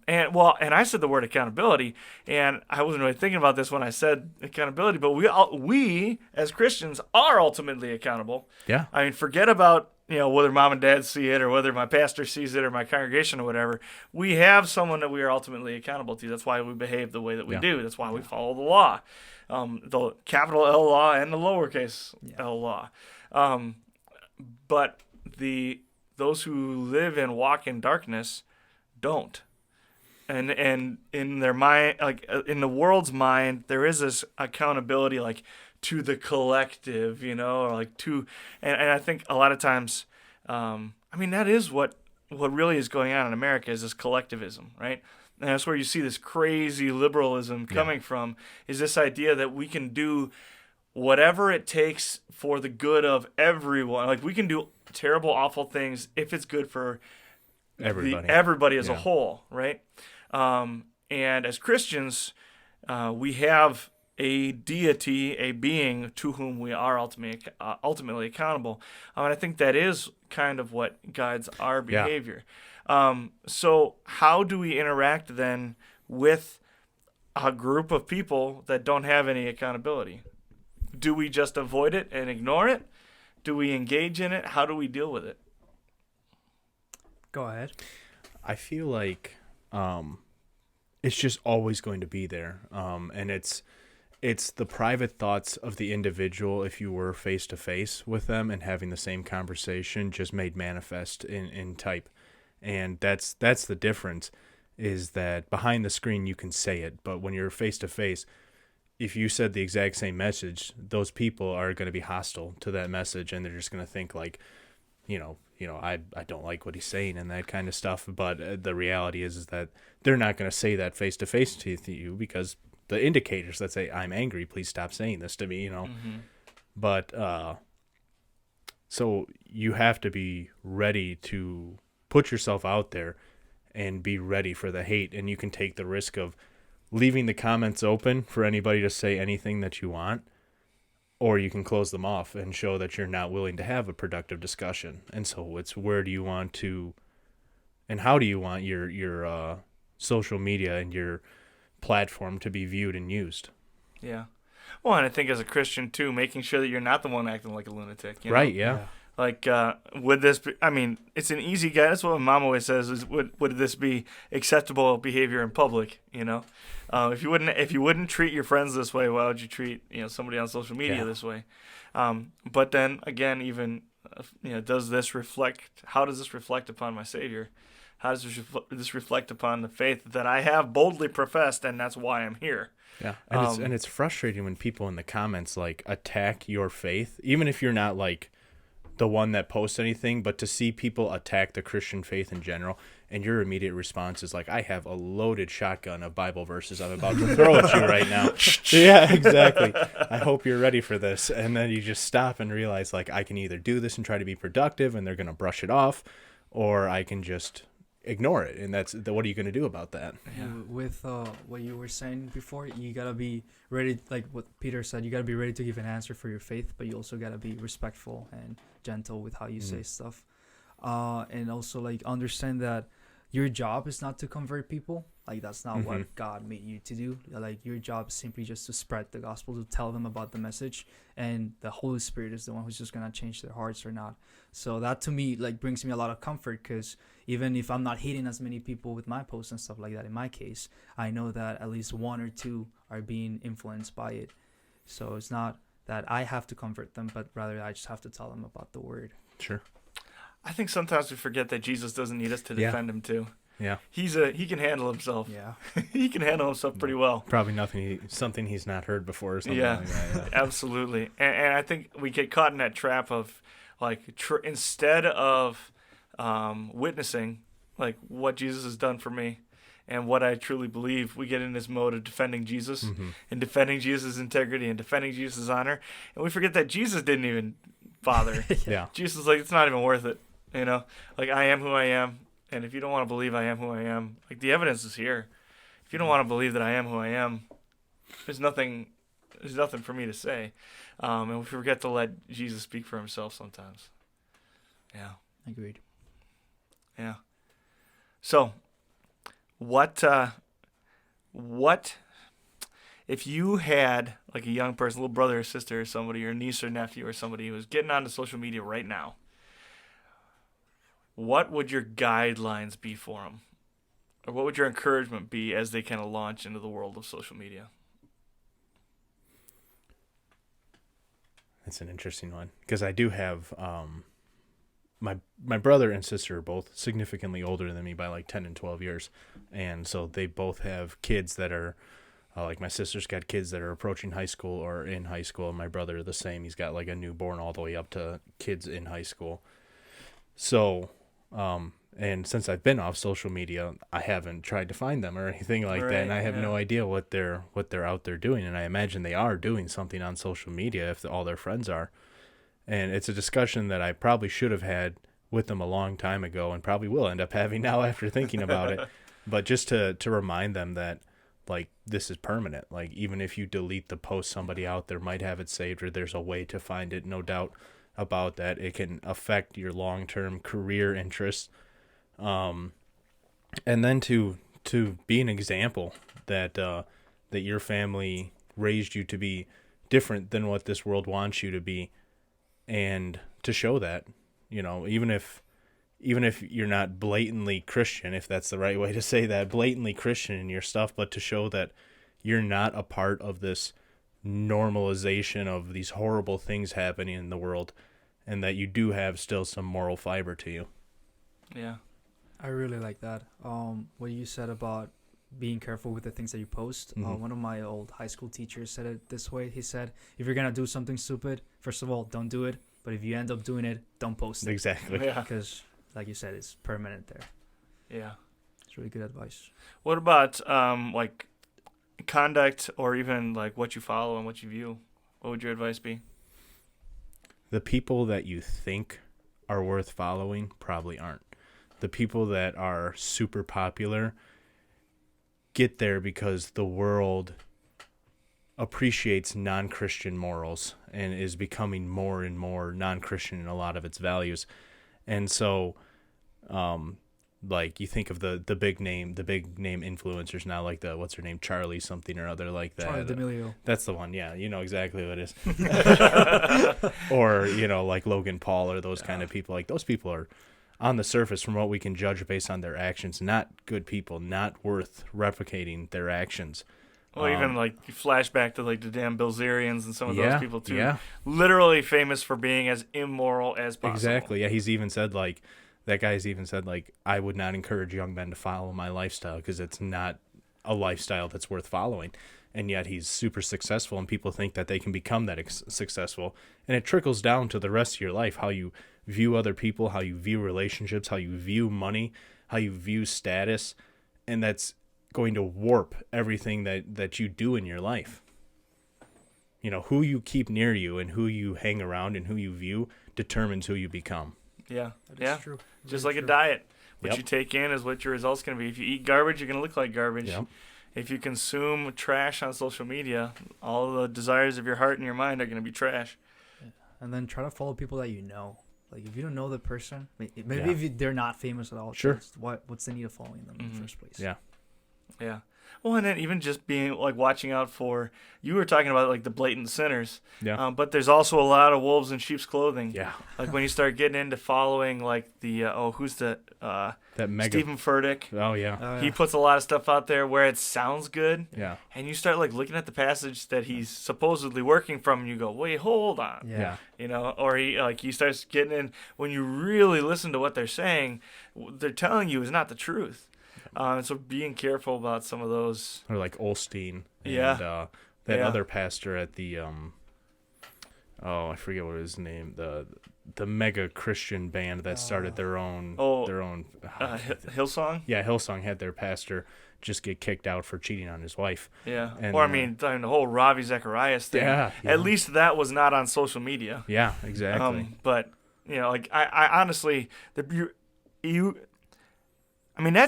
And I said the word accountability, and I wasn't really thinking about this when I said accountability, but we as Christians are ultimately accountable. Yeah. I mean, forget about whether mom and dad see it or whether my pastor sees it or my congregation or whatever. We have someone that we are ultimately accountable to. That's why we behave the way that we do. That's why we follow the law, the capital L law and the lowercase L law. But those who live and walk in darkness don't. And in their mind, like in the world's mind, there is this accountability, like, to the collective, or like to, and I think a lot of times, that is what really is going on in America, is this collectivism, right? And that's where you see this crazy liberalism coming from, is this idea that we can do whatever it takes for the good of everyone. Like, we can do terrible, awful things if it's good for everybody as a whole, right? And as Christians, we have a deity, a being to whom we are ultimately accountable. And I think that is kind of what guides our behavior. So how do we interact then with a group of people that don't have any accountability? Do we just avoid it and ignore it? Do we engage in it? How do we deal with it? Go ahead. I feel like it's just always going to be there. And it's the private thoughts of the individual, if you were face to face with them and having the same conversation, just made manifest in type. And that's the difference, is that behind the screen you can say it, but when you're face to face, if you said the exact same message, those people are going to be hostile to that message, and they're just going to think like, I don't like what he's saying and that kind of stuff. But the reality is that they're not going to say that face to face to you, because the indicators that say, I'm angry, please stop saying this to me, Mm-hmm. But so you have to be ready to put yourself out there and be ready for the hate. And you can take the risk of leaving the comments open for anybody to say anything that you want, or you can close them off and show that you're not willing to have a productive discussion. And so it's, where do you want to, and how do you want your social media and your platform to be viewed and used? Yeah. Well, and I think as a Christian too, making sure that you're not the one acting like a lunatic. You know? Right, yeah. Like, would this be, I mean, it's an easy guess. That's what my mom always says, is would this be acceptable behavior in public, If you wouldn't treat your friends this way, why would you treat, somebody on social media this way? But then again, even, how does this reflect upon my Savior? How does this reflect upon the faith that I have boldly professed, and that's why I'm here? Yeah, and it's frustrating when people in the comments like attack your faith, even if you're not like the one that posts anything, but to see people attack the Christian faith in general, and your immediate response is like, I have a loaded shotgun of Bible verses I'm about to throw at you right now. Yeah, exactly. I hope you're ready for this. And then you just stop and realize, like, I can either do this and try to be productive and they're going to brush it off, or I can just ignore it. And what are you going to do about that? Yeah. With what you were saying before, you got to be ready, like what Peter said, you got to be ready to give an answer for your faith, but you also got to be respectful and gentle with how you say stuff. And also, like, understand that your job is not to convert people. Like, that's not what God made you to do. Like, your job is simply just to spread the gospel, to tell them about the message, and the Holy Spirit is the one who's just gonna change their hearts or not. So that, to me, like, brings me a lot of comfort, because even if I'm not hitting as many people with my posts and stuff like that, in my case, I know that at least one or two are being influenced by it. So it's not that I have to convert them, but rather I just have to tell them about the word. Sure. I think sometimes we forget that Jesus doesn't need us to defend him too. Yeah. He can handle himself. Yeah. He can handle himself pretty well. Probably something he's not heard before or something like that. Yeah. Absolutely. And I think we get caught in that trap of, like, instead of witnessing, like, what Jesus has done for me and what I truly believe, we get in this mode of defending Jesus and defending Jesus' integrity and defending Jesus' honor. And we forget that Jesus didn't even bother. Yeah. Jesus is like, it's not even worth it. Like, I am who I am. And if you don't want to believe I am who I am, like, the evidence is here. If you don't want to believe that I am who I am, there's nothing for me to say. And we forget to let Jesus speak for himself sometimes. Yeah. Agreed. Yeah. So, what if you had, like, a young person, little brother or sister or somebody, or niece or nephew or somebody who was getting onto social media right now, what would your guidelines be for them? Or what would your encouragement be as they kind of launch into the world of social media? That's an interesting one, because I do have my brother and sister are both significantly older than me by like 10 and 12 years. And so they both have kids that are like, my sister's got kids that are approaching high school or in high school. And my brother, the same. He's got like a newborn all the way up to kids in high school. So, and since I've been off social media, I haven't tried to find them or anything like that. And I have no idea what they're out there doing. And I imagine they are doing something on social media if all their friends are. And it's a discussion that I probably should have had with them a long time ago, and probably will end up having now after thinking about it. But just to remind them that, like, this is permanent. Like, even if you delete the post, somebody out there might have it saved, or there's a way to find it, no doubt about that. It can affect your long-term career interests. And then to be an example that that your family raised you to be different than what this world wants you to be, and to show that, even if you're not blatantly Christian, if that's the right way to say that, blatantly Christian in your stuff, but to show that you're not a part of this normalization of these horrible things happening in the world, and that you do have still some moral fiber to you. Yeah. I really like that. What you said about being careful with the things that you post. Mhm. One of my old high school teachers said it this way. He said, if you're gonna do something stupid, first of all, don't do it. But if you end up doing it, don't post it. Exactly. Yeah. Because, like you said, it's permanent there. Yeah. It's really good advice. What about like conduct or even like what you follow and what you view? What would your advice be? The people that you think are worth following probably aren't. The people that are super popular get there because the world appreciates non-Christian morals and is becoming more and more non-Christian in a lot of its values. And so like you think of the big name influencers now, like the what's her name, Charlie something or other like that. Charlie D'Amelio. That's the one. Yeah, you know exactly what it is. Or, like Logan Paul or those kind of people. Like those people are on the surface, from what we can judge based on their actions, not good people, not worth replicating their actions. Well, even like you flash back to like the damn Bilzerians and some of those people too. Yeah. Literally famous for being as immoral as possible. Exactly. Yeah, he's even said like, that guy's even said like, I would not encourage young men to follow my lifestyle because it's not a lifestyle that's worth following. And yet he's super successful, and people think that they can become that successful. And it trickles down to the rest of your life, how you view other people, how you view relationships, how you view money, how you view status. And that's going to warp everything that you do in your life. Who you keep near you and who you hang around and who you view determines who you become. Yeah. That Yeah. is true. Just Very like true. a diet. What Yep. you take in is what your result's going to be. If you eat garbage, you're going to look like garbage. Yep. If you consume trash on social media, all the desires of your heart and your mind are going to be trash. And then try to follow people that you know. Like, if you don't know the person, maybe Yeah. if they're not famous at all, Sure. just what's the need of following them in the first place? Yeah. Yeah. Well, and then even just being like watching out for, you were talking about like the blatant sinners. Yeah. But there's also a lot of wolves in sheep's clothing. Yeah. Like when you start getting into following like the, who's the, That mega. Stephen Furtick. Oh, yeah. He puts a lot of stuff out there where it sounds good. Yeah. And you start like looking at the passage that he's supposedly working from, and you go, wait, hold on. Yeah. Or he starts getting in, when you really listen to what they're saying, they're telling you is not the truth. So being careful about some of those. Or like Olstein. And, Yeah. that Yeah. other pastor at the, I forget what his name, the mega Christian band that started their own. Hillsong? Yeah, Hillsong had their pastor just get kicked out for cheating on his wife. Yeah. And, the whole Ravi Zacharias thing. Yeah. At least that was not on social media. Yeah, exactly. But, I honestly, that's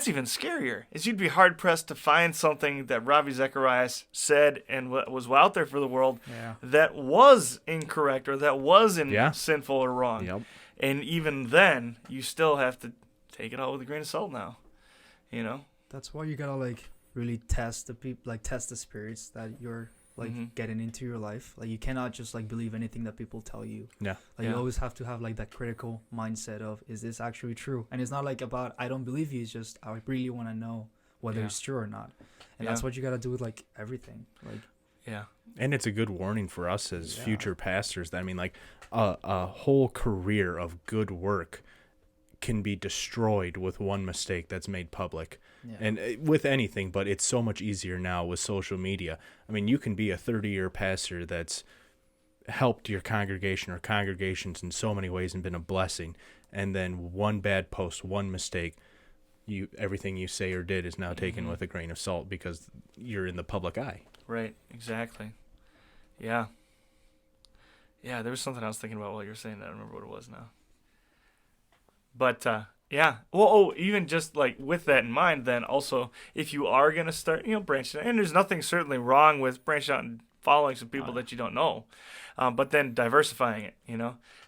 even scarier. Is you'd be hard pressed to find something that Ravi Zacharias said and was out there for the world that was incorrect or that was sinful or wrong. Yep. And even then, you still have to take it all with a grain of salt now. That's why you gotta really test the people, test the spirits that you're getting into your life. Like, you cannot just believe anything that people tell you. Yeah. You always have to have that critical mindset of, is this actually true? And it's not about, I don't believe you. It's just, I really want to know whether it's true or not. And that's what you gotta do with everything. Yeah. And it's a good warning for us as future pastors that, a whole career of good work can be destroyed with one mistake that's made public. Yeah. And with anything, but it's so much easier now with social media. You can be a 30-year pastor that's helped your congregation or congregations in so many ways and been a blessing, and then one bad post, one mistake, everything you say or did is now taken with a grain of salt because you're in the public eye. Right. Exactly. Yeah. Yeah, there was something I was thinking about while you were saying that. I don't remember what it was now. But, yeah. Well, even just with that in mind, then also, if you are going to start, branching out, and there's nothing certainly wrong with branching out and following some people that you don't know, but then diversifying it,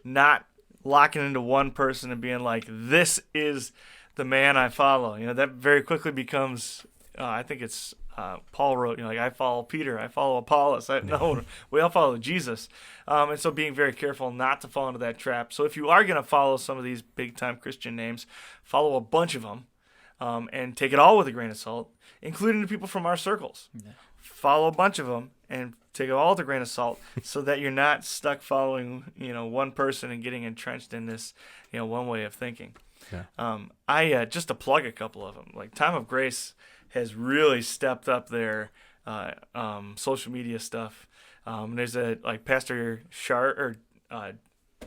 not locking into one person and being like, this is the man I follow. That very quickly becomes, I think it's, Paul wrote, I follow Peter, I follow Apollos. No, we all follow Jesus. And so being very careful not to fall into that trap. So if you are going to follow some of these big-time Christian names, follow a bunch of them and take it all with a grain of salt, including the people from our circles. Yeah. Follow a bunch of them and take it all with a grain of salt so that you're not stuck following, one person and getting entrenched in this, one way of thinking. Yeah. I just to plug a couple of them, like Time of Grace has really stepped up their social media stuff. There's Pastor Sharp or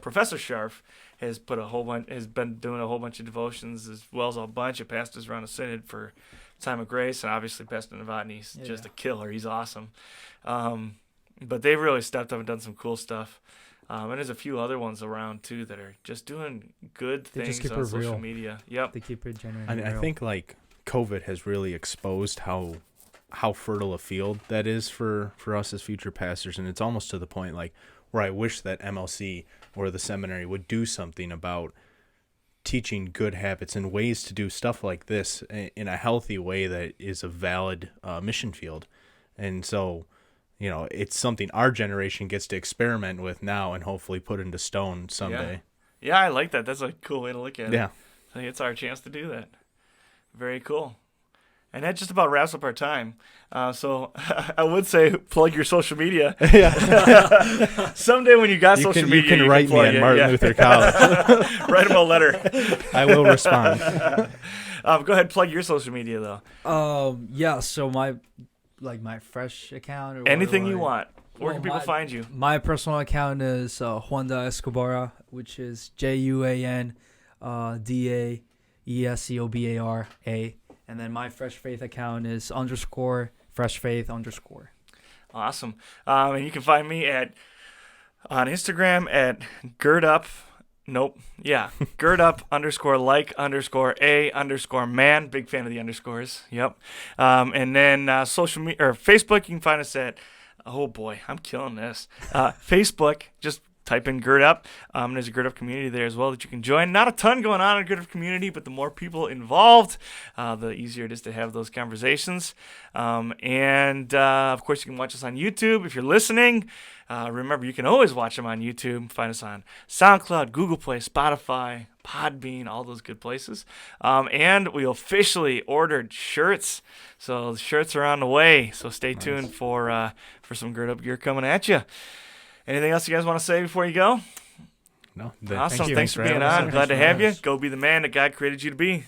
Professor Sharf has been doing a whole bunch of devotions, as well as a bunch of pastors around the synod for Time of Grace, and obviously Pastor Novotny's just a killer. He's awesome. But they've really stepped up and done some cool stuff. And there's a few other ones around too that are just doing good things on social media. Yep. They keep it genuine. I think COVID has really exposed how fertile a field that is for us as future pastors, and it's almost to the point where I wish that MLC or the seminary would do something about teaching good habits and ways to do stuff like this in a healthy way that is a valid mission field. And so, it's something our generation gets to experiment with now and hopefully put into stone someday. Yeah, I like that. That's a cool way to look at it. Yeah. I think it's our chance to do that. Very cool. And that just about wraps up our time. So I would say plug your social media. Yeah. Someday when you got social media, you can write me at Martin Luther College. Write him a letter. I will respond. Go ahead, plug your social media though. Yeah. So my fresh account or anything you want. Where can people find you? My personal account is Juanda Escobara, which is JUANDAESCOBARA. And then my Fresh Faith account is _FreshFaith_. Awesome. And you can find me on Instagram at girdup. Nope. Yeah. girdup_like_a_man. Big fan of the underscores. Yep. And then social media or Facebook, you can find us at, oh boy, I'm killing this. Facebook, just type in Gird Up. There's a Gird Up community there as well that you can join. Not a ton going on in a Gird Up community, but the more people involved, the easier it is to have those conversations. And of course, you can watch us on YouTube if you're listening. Remember, you can always watch them on YouTube. Find us on SoundCloud, Google Play, Spotify, Podbean, all those good places. And we officially ordered shirts. So the shirts are on the way. So stay tuned for some Gird Up gear coming at you. Anything else you guys want to say before you go? No. Awesome. Thanks for being on. Glad to have you. Go be the man that God created you to be.